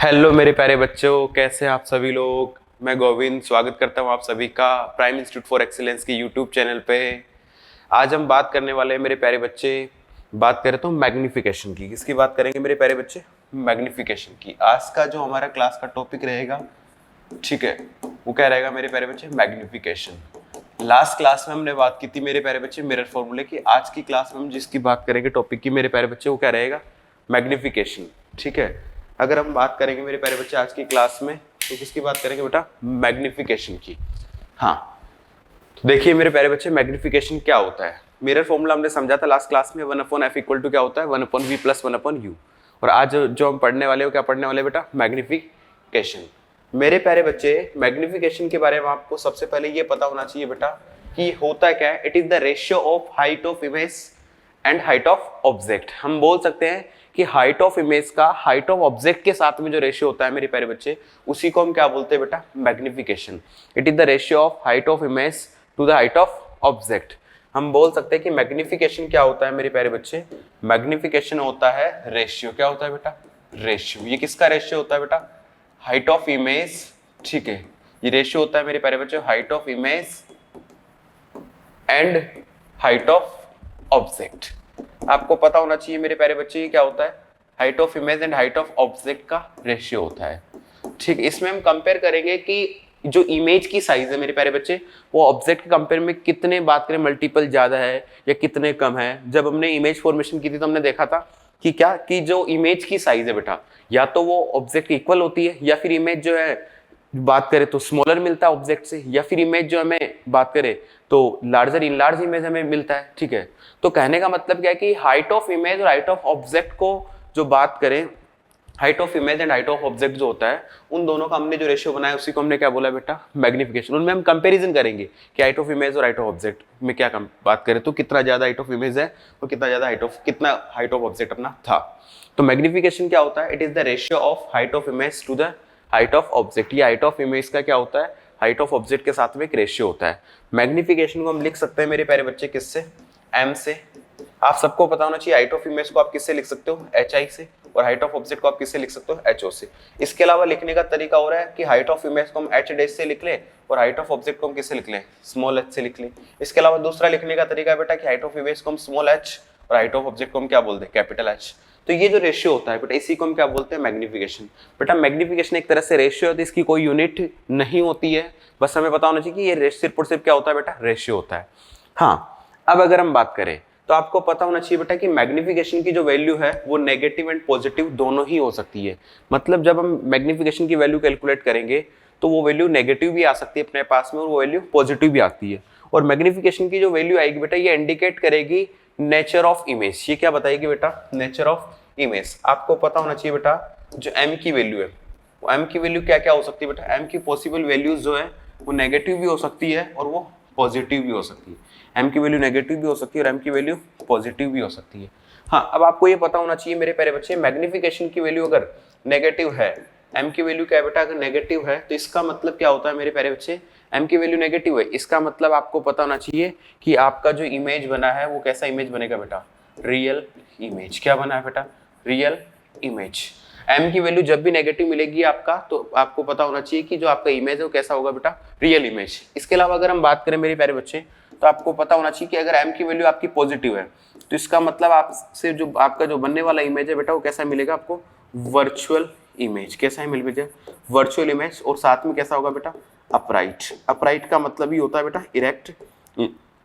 Hello मेरे प्यारे बच्चों, कैसे हैं आप सभी लोग। मैं गोविंद स्वागत करता हूं आप सभी का प्राइम इंस्टीट्यूट फॉर एक्सीलेंस के यूट्यूब चैनल पे। आज हम बात करने वाले हैं मेरे प्यारे बच्चे, बात करें तो मैग्निफिकेशन की। किसकी बात करेंगे मेरे प्यारे बच्चे? मैग्निफिकेशन की। आज का जो हमारा क्लास का टॉपिक रहेगा, ठीक है, वो क्या रहेगा मेरे प्यारे बच्चे? मैग्निफिकेशन। लास्ट क्लास में हमने बात की थी मेरे प्यारे बच्चे मिरर फॉर्मूले की। आज की क्लास में हम जिसकी बात करेंगे टॉपिक की मेरे प्यारे बच्चे, वो क्या रहेगा? मैग्निफिकेशन। ठीक है, अगर हम बात करेंगे मेरे प्यारे बच्चे आज की क्लास में, तो किसकी बात करेंगे बेटा? मैग्निफिकेशन की। हाँ, तो देखिए मेरे प्यारे बच्चे, मैग्निफिकेशन क्या होता है? मिरर फॉर्मूला हमने समझा था लास्ट क्लास में। 1/f इक्वल टू क्या होता है? 1/v plus 1/u। और आज जो हम पढ़ने वाले हो, क्या पढ़ने वाले बेटा? मैग्निफिकेशन। मेरे प्यारे बच्चे, मैग्निफिकेशन के बारे में आपको सबसे पहले ये पता होना चाहिए बेटा कि होता क्या है। It is the ratio of height of image and height of object. हम बोल सकते हैं कि हाइट ऑफ इमेज का हाइट ऑफ ऑब्जेक्ट के साथ में जो रेशियो होता है मेरे प्यारे बच्चे, उसी को हम क्या बोलते हैं बेटा? Magnification. It is the ratio of height of image to the height of object. हम बोल सकते हैं कि मैग्निफिकेशन क्या होता है मेरे प्यारे बच्चे? मैग्निफिकेशन होता है रेशियो। क्या होता है बेटा? रेशियो। ये किसका रेशियो होता है बेटा? Height of image. ठीक है, ये रेशियो होता है मेरे प्यारे बच्चे height of image and height of object. आपको पता होना चाहिए मेरे प्यारे बच्चे ये क्या होता है? Height of image and height of object का रेशियो होता है। ठीक, इसमें हम कंपेयर करेंगे कि जो इमेज की साइज है मेरे प्यारे बच्चे, वो ऑब्जेक्ट के कंपेयर में कितने, बात करें मल्टीपल ज्यादा है या कितने कम है। जब हमने इमेज फॉर्मेशन की थी तो हमने देखा था कि क्या, कि जो इमेज की साइज है बेटा, या तो वो ऑब्जेक्ट इक्वल होती है, या फिर इमेज जो है बात करें तो स्मॉलर मिलता है ऑब्जेक्ट से, या फिर इमेज जो हमें बात करें तो लार्जर इन लार्ज इमेज हमें मिलता है। ठीक है, तो कहने का मतलब क्या है कि हाइट ऑफ इमेज और हाइट ऑफ ऑब्जेक्ट को जो बात करें, height of image and height of object जो होता है, उन दोनों का हमने जो रेशियो बनाया उसी को हमने क्या बोला बेटा? मैग्निफिकेशन। उनमें हम कंपैरिजन करेंगे कि हाइट ऑफ इमेज और हाइट ऑफ ऑब्जेक्ट में क्या बात करें तो कितना ज्यादा हाइट ऑफ इमेज है और कितना ज्यादा हाइट ऑफ ऑब्जेक्ट अपना था। तो मैग्निफिकेशन क्या होता है? It is the ratio of height of image to the height of object. ये हाइट ऑफ इमेज का क्या होता है? हाइट ऑफ ऑब्जेक्ट के साथ में एक रेशियो होता है। मैग्निफिकेशन को हम लिख सकते हैं मेरे प्यारे बच्चे किससे? एम से। आप सबको पता होना चाहिए हाइट ऑफ इमेज को आप किससे लिख सकते हो? HI से। और हाइट ऑफ ऑब्जेक्ट को आप किससे लिख सकते हो? HO से। इसके अलावा लिखने का तरीका हो रहा है कि हाइट ऑफ इमेज को हम H' से लिख लें और हाइट ऑफ ऑब्जेक्ट को हम किससे लिख लें? स्मॉल h से लिख लें। इसके अलावा दूसरा लिखने का तरीका है बेटा कि हाइट ऑफ इमेज को हम स्मॉल h और हाइट ऑफ ऑब्जेक्ट को हम क्या बोलते हैं? Capital H। तो ये जो रेशियो होता है बेटा, इसी को हम क्या बोलते हैं? मैग्निफिकेशन। बेटा मैग्निफिकेशन एक तरह से रेशियो होती है, इसकी कोई यूनिट नहीं होती है। बस हमें पता होना चाहिए कि ये सिर्फ और सिर्फ क्या होता है बेटा? रेशियो होता है। हाँ, अब अगर हम बात करें तो आपको पता होना चाहिए बेटा कि मैग्निफिकेशन की जो वैल्यू है वो नेगेटिव एंड पॉजिटिव दोनों ही हो सकती है। मतलब जब हम मैग्निफिकेशन की वैल्यू कैलकुलेट करेंगे तो वो वैल्यू नेगेटिव भी आ सकती है अपने पास में और वो वैल्यू पॉजिटिव भी आती है। और मैग्निफिकेशन की जो वैल्यू आएगी बेटा, ये इंडिकेट करेगी नेचर ऑफ इमेज। ये क्या बताएगी बेटा? Nature of image. आपको पता होना चाहिए बेटा जो m की वैल्यू है, वो m की वैल्यू क्या क्या हो सकती है बेटा? m की पॉसिबल वैल्यूज जो है वो नेगेटिव भी हो सकती है और वो पॉजिटिव भी हो सकती है। m की वैल्यू नेगेटिव भी हो सकती है और m की वैल्यू पॉजिटिव भी हो सकती है। हाँ, अब आपको ये पता होना चाहिए मेरे प्यारे बच्चे, मैग्निफिकेशन की वैल्यू अगर नेगेटिव है, m की वैल्यू क्या है बेटा? अगर नेगेटिव है तो इसका मतलब क्या होता है मेरे प्यारे बच्चे? m की वैल्यू नेगेटिव है, इसका मतलब आपको पता होना चाहिए कि आपका जो इमेज बना है वो कैसा इमेज बनेगा बेटा? Real image. क्या बना है बेटा? Real image. m की वैल्यू जब भी नेगेटिव मिलेगी आपका, तो आपको पता होना चाहिए कि जो आपका इमेज है वो कैसा होगा बेटा? Real image. इसके अलावा अगर हम बात करें मेरे प्यारे बच्चे, तो आपको पता होना चाहिए कि अगर m की वैल्यू आपकी पॉजिटिव है तो इसका मतलब आपसे जो आपका जो बनने वाला इमेज है बेटा वो कैसा मिलेगा आपको? Virtual image. कैसा है मिलेगा? Virtual image. और साथ में कैसा होगा बेटा? अपराइट। अपराइट का मतलब ही होता है बेटा इरेक्ट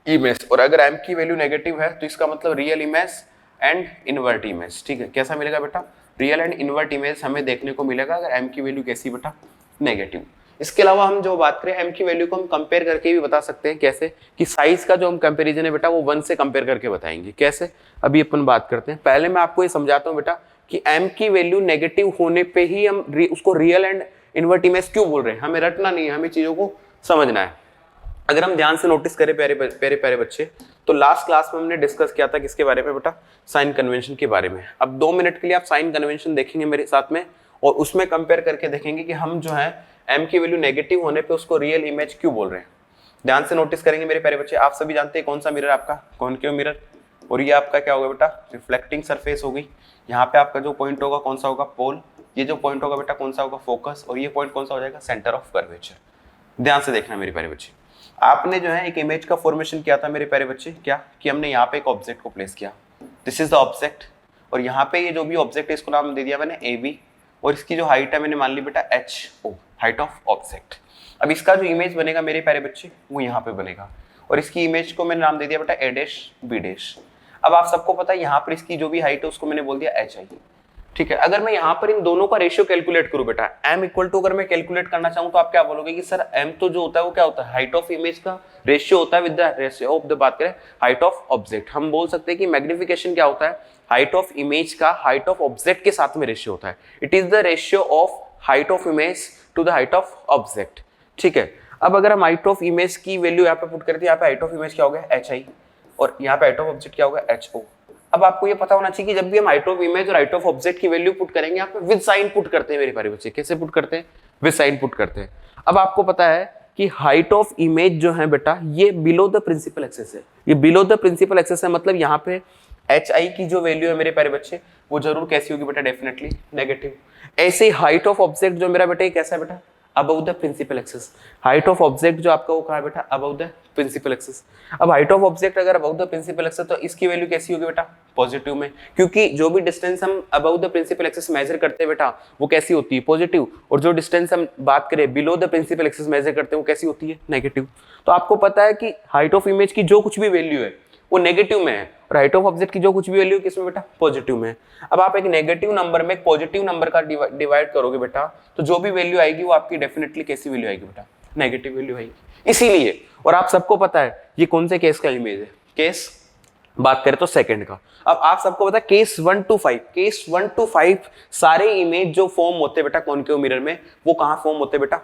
इमेज। और अगर m की वैल्यू नेगेटिव है तो इसका मतलब real image and invert image. ठीक है, कैसा मिलेगा बेटा? रियल एंड इनवर्ट इमेज हमें देखने को मिलेगा अगर m की वैल्यू कैसी बेटा? नेगेटिव। इसके अलावा हम जो बात करें m की वैल्यू को हम कंपेयर करके भी बता सकते हैं। कैसे? कि साइज का जो हम कंपैरिजन है बेटा वो 1 से कंपेयर करके बताएंगे। कैसे? अभी अपन बात करते हैं। पहले मैं आपको ये समझाता हूँ बेटा कि m की वैल्यू नेगेटिव होने पे ही हम उसको रियल एंड इनवर्ट इमेज क्यों बोल रहे हैं। हमें रटना नहीं है, हमें चीजों को समझना है। अगर हम ध्यान से नोटिस करें प्यारे बच्चे, तो लास्ट क्लास में हमने डिस्कस किया था किसके बारे में बेटा? साइन कन्वेंशन के बारे में। अब 2 मिनट के लिए आप साइन कन्वेंशन देखेंगे मेरे साथ में और उसमें कंपेयर करके देखेंगे कि हम जो है m की वैल्यू नेगेटिव होने पे उसको रियल इमेज क्यों बोल रहे हैं। ध्यान से नोटिस करेंगे मेरे प्यारे बच्चे। आप सभी जानते हैं कौन सा मिरर आपका कॉनकेव मिरर, और ये आपका क्या होगा बेटा? रिफ्लेक्टिंग सरफेस होगी। यहाँ पे आपका जो पॉइंट होगा कौन सा होगा? पोल। ये जो पॉइंट होगा बेटा कौन सा होगा, फोकस, और ये पॉइंट कौन सा हो जाएगा, सेंटर ऑफ कर्वेचर। ध्यान से देखना मेरे प्यारे बच्चे, आपने जो है एक इमेज का फॉर्मेशन किया था मेरे प्यारे बच्चे, क्या कि हमने यहाँ पे एक ऑब्जेक्ट को प्लेस किया, दिस इज द ऑब्जेक्ट, और यहाँ पे ये जो भी ऑब्जेक्ट है इसको नाम दे दिया मैंने ए बी, और इसकी जो हाइट है मैंने मान ली बेटा H O, height of object. अब इसका जो इमेज बनेगा मेरे प्यारे बच्चे वो यहाँ पे बनेगा, और इसकी इमेज को मैंने नाम दे दिया बेटा ए डैश बी डैश। अब आप सबको पता है यहाँ पर इसकी जो भी हाइट है उसको मैंने बोल दिया एच आई, ठीक है। अगर मैं यहाँ पर इन दोनों का रेशियो कैलकुलेट करूँ बेटा, m इक्वल टू अगर मैं कैलकुलेट करना चाहूँ तो आप क्या बोलोगे कि सर m तो जो होता है वो क्या होता है, हाइट ऑफ इमेज का रेशियो होता है with the ratio of the, बात करें हाइट ऑफ ऑब्जेक्ट, हम बोल सकते हैं कि मैग्निफिकेशन क्या होता है, हाइट ऑफ इमेज का हाइट ऑफ ऑब्जेक्ट के साथ में रेशियो होता है, it is the ratio of height of image to the height of object, ठीक है। अब अगर हम हाइट ऑफ इमेज की वैल्यू यहाँ पे पुट करते हैं, यहाँ पे हाइट ऑफ इमेज क्या हो गया एच आई, और यहाँ पे हाइट ऑफ ऑब्जेक्ट क्या होगा एच ओ। अब आपको ये पता होना चाहिए कि जब भी हम हाइट ऑफ इमेज और हाइट ऑफ ऑब्जेक्ट की वैल्यू पुट करेंगे यहाँ पे विद साइन पुट करते हैं मेरे प्यारे बच्चे, कैसे पुट करते हैं, विद साइन पुट करते हैं। अब आपको पता है कि हाइट ऑफ इमेज जो है बेटा ये बिलो द प्रिंसिपल एक्सेस है, ये बिलो द प्रिंसिपल एक्सेस है, मतलब यहाँ पे एच आई की जो वैल्यू है मेरे प्यारे बच्चे वो जरूर कैसी होगी बेटा, डेफिनेटली नेगेटिव। ऐसे हाइट ऑफ ऑब्जेक्ट जो मेरा बेटा ये कैसा है बेटा, above the principal axis, height of object जो आपका वो कहा है बेटा अबव द प्रिंसिपल एक्सेस। अब हाइट ऑफ ऑब्जेक्ट अगर अबव द प्रिंसिपल एक्सेस तो इसकी वैल्यू कैसी होगी बेटा, पॉजिटिव में, क्योंकि जो भी डिस्टेंस हम above the principal axis measure करते हैं बेटा वो कैसी होती है, पॉजिटिव, और जो डिस्टेंस हम बात करें below the principal axis measure करते हैं वो कैसी होती है, नेगेटिव। तो आपको पता है कि हाइट ऑफ इमेज की जो कुछ भी वैल्यू है वो नेगेटिव में है, और हाइट ऑफ ऑब्जेक्ट की जो कुछ भी वैल्यू किसमें बेटा, पॉजिटिव में। अब आप एक नेगेटिव नंबर में एक पॉजिटिव नंबर का डिवाइड करोगे बेटा तो जो भी वैल्यू आएगी वो आपकी डेफिनेटली कैसी वैल्यू आएगी बेटा, नेगेटिव वैल्यू आएगी। इसीलिए, और आप सबको पता है ये कौन से केस का इमेज है, केस बात करें तो सेकंड का। अब आप सबको पता है केस 1 to 5, केस 1 to 5 सारे इमेज जो फॉर्म होते हैं बेटा कॉनकेव मिरर में वो कहां फॉर्म होते हैं बेटा,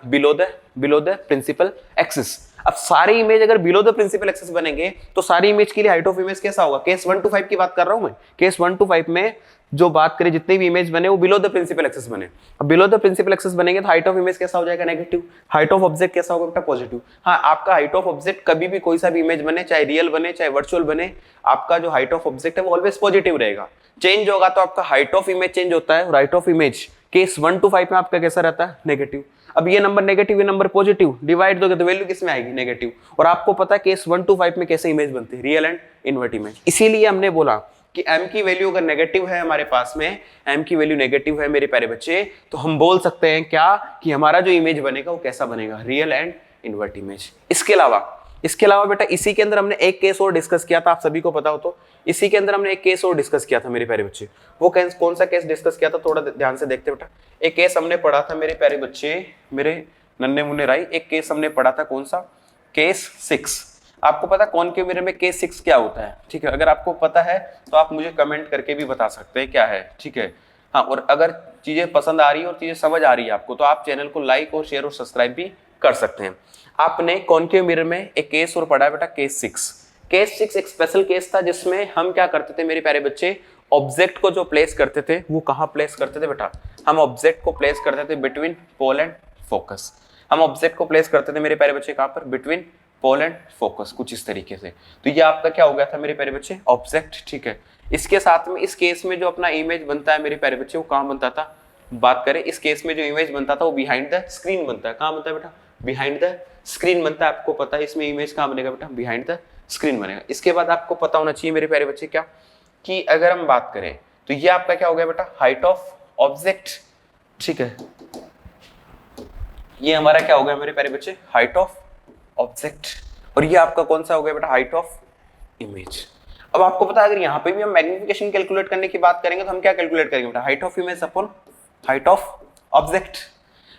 बिलो द प्रिंसिपल एक्सिस। अब सारे इमेज अगर बिलो द प्रिंसिपल एक्सिस बनेंगे तो सारी इमेज के लिए हाइट ऑफ इमेज कैसा होगा, केस 1 to 5 की बात कर रहा हूं मैं, केस 1 to 5 में जो बात करें जितने भी इमेज बने वो बिलो द प्रिंसिपल एक्सिस बने। अब बिलो द प्रिंसिपल एक्सिस बनेंगे तो हाइट ऑफ इमेज कैसा हो जाएगा, नेगेटिव, हाइट ऑफ ऑब्जेक्ट कैसा होगा बेटा, पॉजिटिव। हाँ, आपका हाइट ऑफ ऑब्जेक्ट कभी भी कोई सा भी इमेज बने, चाहे रियल बने चाहे वर्चुअल बने, आपका जो हाइट ऑफ ऑब्जेक्ट है वो ऑलवेज पॉजिटिव रहेगा। चेंज होगा तो आपका हाइट ऑफ इमेज चेंज होता है, और height of image case 1 to 5 में आपका कैसा रहता है, नेगेटिव। अब ये नंबर नेगेटिव, ये नंबर पॉजिटिव, डिवाइड दोगे तो वैल्यू किसमें आएगी, नेगेटिव। और आपको पता है केस 1 to 5 में कैसे इमेज बनती है, रियल एंड इन्वर्ट इमेज। इसीलिए हमने बोला कि m की वैल्यू अगर नेगेटिव है हमारे पास में, m की वैल्यू नेगेटिव है मेरे प्यारे बच्चे, तो हम बोल सकते हैं क्या कि हमारा जो इमेज बनेगा वो कैसा बनेगा, रियल एंड इन्वर्ट इमेज। इसके अलावा बेटा इसी के अंदर हमने एक केस और डिस्कस किया था, आप सभी को पता हो तो इसी के अंदर हमने एक केस और डिस्कस किया था मेरे प्यारे बच्चे। वो कौन सा केस डिस्कस किया था, थोड़ा ध्यान से देखते बेटा। एक केस हमने पढ़ा था मेरे प्यारे बच्चे, मेरे नन्हे मुन्ने राई, एक केस हमने पढ़ा था, कौन सा, केस 6। आपको पता कॉनकेव मिरर में केस 6 क्या होता है, ठीक है। अगर आपको पता है तो आप मुझे कमेंट करके भी बता सकते हैं क्या है, ठीक है। हाँ, और अगर चीजें पसंद आ रही है और चीजें समझ आ रही है आपको तो आप चैनल को लाइक और शेयर और सब्सक्राइब भी कर सकते हैं। आपने कॉनकेव मिरर में एक केस और पढ़ा है बेटा, केस 6। केस 6 एक स्पेशल केस था जिसमें हम क्या करते थे मेरे प्यारे बच्चे, ऑब्जेक्ट को जो प्लेस करते थे वो कहाँ प्लेस करते थे बेटा, हम ऑब्जेक्ट को प्लेस करते थे बिटवीन पोल एंड फोकस। हम ऑब्जेक्ट को प्लेस करते थे मेरे प्यारे बच्चे कहाँ पर, बिटवीन पोल एंड फोकस, कुछ इस तरीके से। तो ये आपका क्या हो गया था मेरे प्यारे बच्चे, ऑब्जेक्ट, ठीक है। इसके साथ में इस केस में जो अपना इमेज बनता है मेरे प्यारे बच्चे वो कहाँ बनता था, बात करें इस केस में जो इमेज बनता था वो बिहाइंड द स्क्रीन बनता है। कहाँ बनता है बेटा, बिहाइंड द स्क्रीन बनता है। आपको पता है इसमें इमेज कहाँ बनेगा बेटा, बिहाइंड द स्क्रीन बनेगा। इसके बाद आपको पता होना चाहिए मेरे प्यारे बच्चे क्या, कि अगर हम बात करें तो ये आपका क्या हो गया बेटा, हाइट ऑफ ऑब्जेक्ट, ठीक है। ये हमारा क्या हो गया मेरे प्यारे बच्चे, हाइट ऑफ ऑब्जेक्ट, और ये आपका कौन सा हो गया बेटा, हाइट ऑफ इमेज। अब आपको पता है अगर यहाँ पे भी हम मैग्निफिकेशन कैलकुलेट करने की बात करेंगे तो हम क्या कैलकुलेट करेंगे बेटा, height of image upon height of object.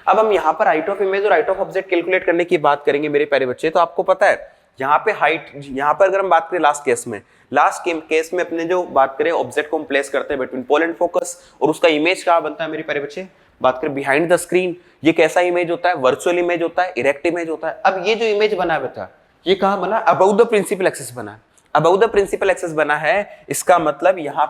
अब हम यहाँ पर हाइट ऑफ इमेज और हाइट ऑफ ऑब्जेक्ट कैलकुलेट करने की बात करेंगे मेरे प्यारे बच्चे, तो आपको पता है यहाँ पे हाइट, यहाँ पर अगर हम बात करें लास्ट केस में अपने जो बात करें ऑब्जेक्ट को हम प्लेस करते हैं बिटवीन पोल एंड फोकस, और उसका इमेज कहाँ बनता है मेरे प्यारे बच्चे, बात करें बिहाइंड द स्क्रीन। ये कैसा इमेज होता है, वर्चुअल इमेज होता है, इरेक्ट इमेज होता है। अब ये जो इमेज बना है बेटा ये कहाँ बना, अबव द प्रिंसिपल एक्सिस बना है, अबव द प्रिंसिपल एक्सिस बना है। इसका मतलब यहाँ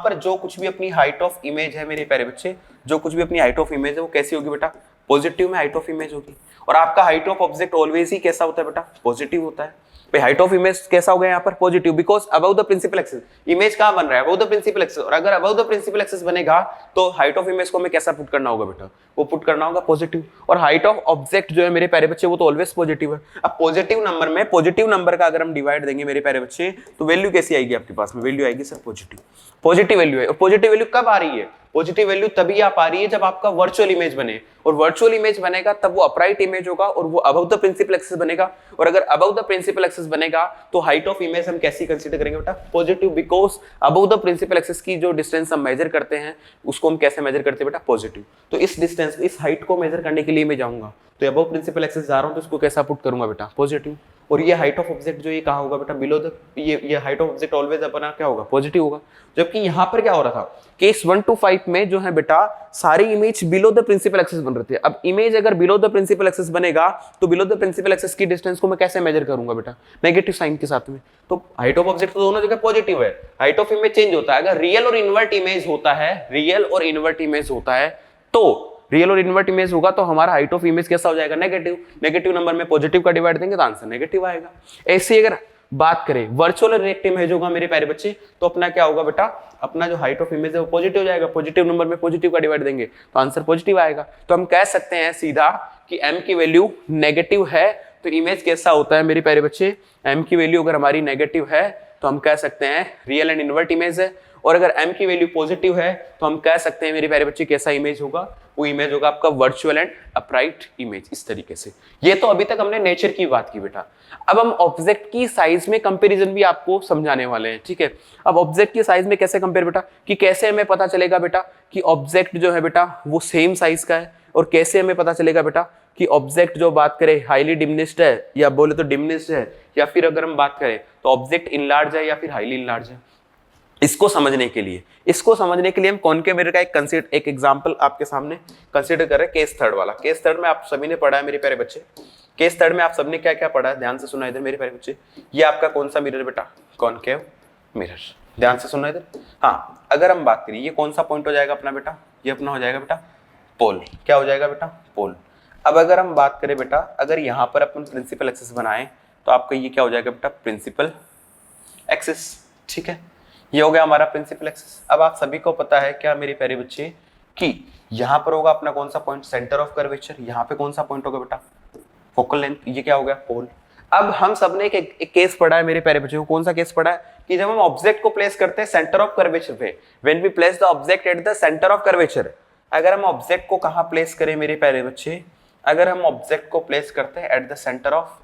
पर जो कुछ भी अपनी हाइट ऑफ इमेज है मेरे प्यारे बच्चे, जो कुछ भी अपनी हाइट ऑफ इमेज है वो कैसी होगी बेटा, पॉजिटिव में हाइट ऑफ इमेज होगी। और आपका हाइट ऑफ ऑब्जेक्ट ऑलवेज ही कैसा होता है बेटा, पॉजिटिव होता है। भाई हाइट ऑफ इमेज कैसा हो गया यहाँ पर, positive, because above the principal axis. Image कहाँ बन रहा है, अबव द प्रिंसिपल एक्सिस, और अगर अबव द प्रिंसिपल एक्सिस बनेगा तो हाइट ऑफ इमेज को हमें कैसा पुट करना होगा बेटा, वो पुट करना होगा पॉजिटिव। और हाइट ऑफ ऑब्जेक्ट जो है मेरे प्यारे बच्चे वो तो ऑलवेज पॉजिटिव है। अब पॉजिटिव नंबर में पॉजिटिव नंबर का अगर हम डिवाइड देंगे मेरे प्यारे बच्चे, तो वैल्यू कैसी आएगी आपके पास में, वैल्यू आएगी सर पॉजिटिव। पॉजिटिव वैल्यू है, और पॉजिटिव वैल्यू कब आ रही है, पॉजिटिव वैल्यू तभी आ पा रही है जब आपका वर्चुअल इमेज बने, और वर्चुअल इमेज बनेगा तब वो अपराइट इमेज होगा और वो अबव द प्रिंसिपल एक्सिस बनेगा। और अगर अबव द प्रिंसिपल एक्सिस बनेगा तो हाइट ऑफ इमेज हम कैसी कंसीडर करेंगे बेटा, positive, because above the principal axis की जो डिस्टेंस हम मेजर करते हैं उसको हम कैसे मेजर करते हैं बेटा, पॉजिटिव। तो इस डिस्टेंस, इस हाइट को मेजर करने के लिए मैं जाऊंगा तो अबव प्रिंसिपल एक्सिस जा रहा हूं तो उसको कैसा पुट करूंगा बेटा, पॉजिटिव। और ये हाइट ऑफ ऑब्जेक्ट जो ये कहाँ होगा बेटा, बिलो द, ये हाइट ऑफ ऑब्जेक्ट ऑलवेज अपना क्या होगा, पॉजिटिव होगा। जबकि यहाँ पर क्या हो रहा था, केस 1 to 5 में जो है बेटा सारी image below the principal axis बन रहे थे। अब इमेज अगर बिलो द प्रिंसिपल एक्सिस बनेगा तो बिलो द प्रिंसिपल एक्सिस की डिस्टेंस को मैं कैसे मेजर करूंगा बेटा, नेगेटिव साइन के साथ में। तो हाइट ऑफ ऑब्जेक्ट तो दोनों जगह पॉजिटिव है, हाइट ऑफ इमेज चेंज होता है। अगर रियल और इन्वर्ट इमेज होता है, रियल और इन्वर्ट इमेज होता है, तो रियल और इन्वर्ट इमेज होगा तो हमारा हाइट ऑफ इमेज कैसा हो जाएगा, नेगेटिव। नेगेटिव नंबर में पॉजिटिव का डिवाइड देंगे तो आंसर नेगेटिव आएगा। ऐसे अगर बात करें वर्चुअल और रिएक्ट इमेज होगा मेरे प्यारे बच्चे, तो अपना क्या होगा बेटा, अपना जो हाइट ऑफ इमेज है वो पॉजिटिव जाएगा, पॉजिटिव नंबर में पॉजिटिव का डिवाइड देंगे तो आंसर पॉजिटिव आएगा। तो हम कह सकते हैं सीधा कि m की वैल्यू नेगेटिव है तो इमेज कैसा होता है मेरे प्यारे बच्चे, m की वैल्यू अगर हमारी नेगेटिव है तो हम कह सकते हैं रियल एंड इन्वर्ट इमेज है। और अगर m की वैल्यू पॉजिटिव है तो हम कह सकते हैं मेरे प्यारे बच्चे कैसा इमेज होगा, वो इमेज होगा आपका वर्चुअल एंड अपराइट इमेज। इस तरीके से ये तो अभी तक हमने नेचर की बात की बेटा। अब हम ऑब्जेक्ट की साइज में कंपैरिजन भी आपको समझाने वाले हैं, ठीक है। अब ऑब्जेक्ट की साइज में कैसे कंपेयर बेटा, कि कैसे हमें पता चलेगा बेटा कि ऑब्जेक्ट जो है बेटा वो सेम साइज का है, और कैसे हमें पता चलेगा बेटा कि ऑब्जेक्ट जो बात करें हाईली डिमिनिश्ड है या बोले तो डिमिनिश्ड है, या फिर अगर हम बात करें तो ऑब्जेक्ट इनलार्ज है या फिर हाईली इनलार्ज है। इसको समझने के लिए हम कॉनकेव मिरर का एक एग्जांपल आपके सामने कंसीडर कर रहे हैं, केस थर्ड वाला। केस थर्ड में आप सभी ने पढ़ा है मेरे प्यारे बच्चे, केस थर्ड में आप सबने क्या क्या पढ़ा है, ध्यान से सुना इधर मेरे प्यारे बच्चे। ये आपका कौन सा मिरर बेटा, कॉनकेव मिरर, ध्यान से सुना इधर। हाँ, अगर हम बात करें ये कौन सा पॉइंट हो जाएगा अपना बेटा, ये अपना हो जाएगा बेटा पोल। क्या हो जाएगा बेटा, पोल। अब अगर हम बात करें बेटा, अगर यहाँ पर अपन प्रिंसिपल एक्सिस बनाए तो आपका ये क्या हो जाएगा बेटा, प्रिंसिपल एक्सिस, ठीक है। ये हो गया हमारा प्रिंसिपल एक्सिस। अब आप सभी को पता है क्या मेरे प्यारे बच्चे कि यहाँ पर होगा अपना कौन सा पॉइंट, सेंटर ऑफ कर्वेचर। यहाँ पे कौन सा पॉइंट होगा बेटा, फोकल लेंथ। ये क्या हो गया, पोल। अब हम सबने एक केस पढ़ा है मेरे प्यारे बच्चों, कौन सा केस पढ़ा है कि जब हम ऑब्जेक्ट को प्लेस करते हैं सेंटर ऑफ कर्वेचर पे, when we place the object at the centre of curvature. अगर हम ऑब्जेक्ट को कहाँ प्लेस करें मेरे प्यारे बच्चे, अगर हम ऑब्जेक्ट को प्लेस करते हैं eight the centre of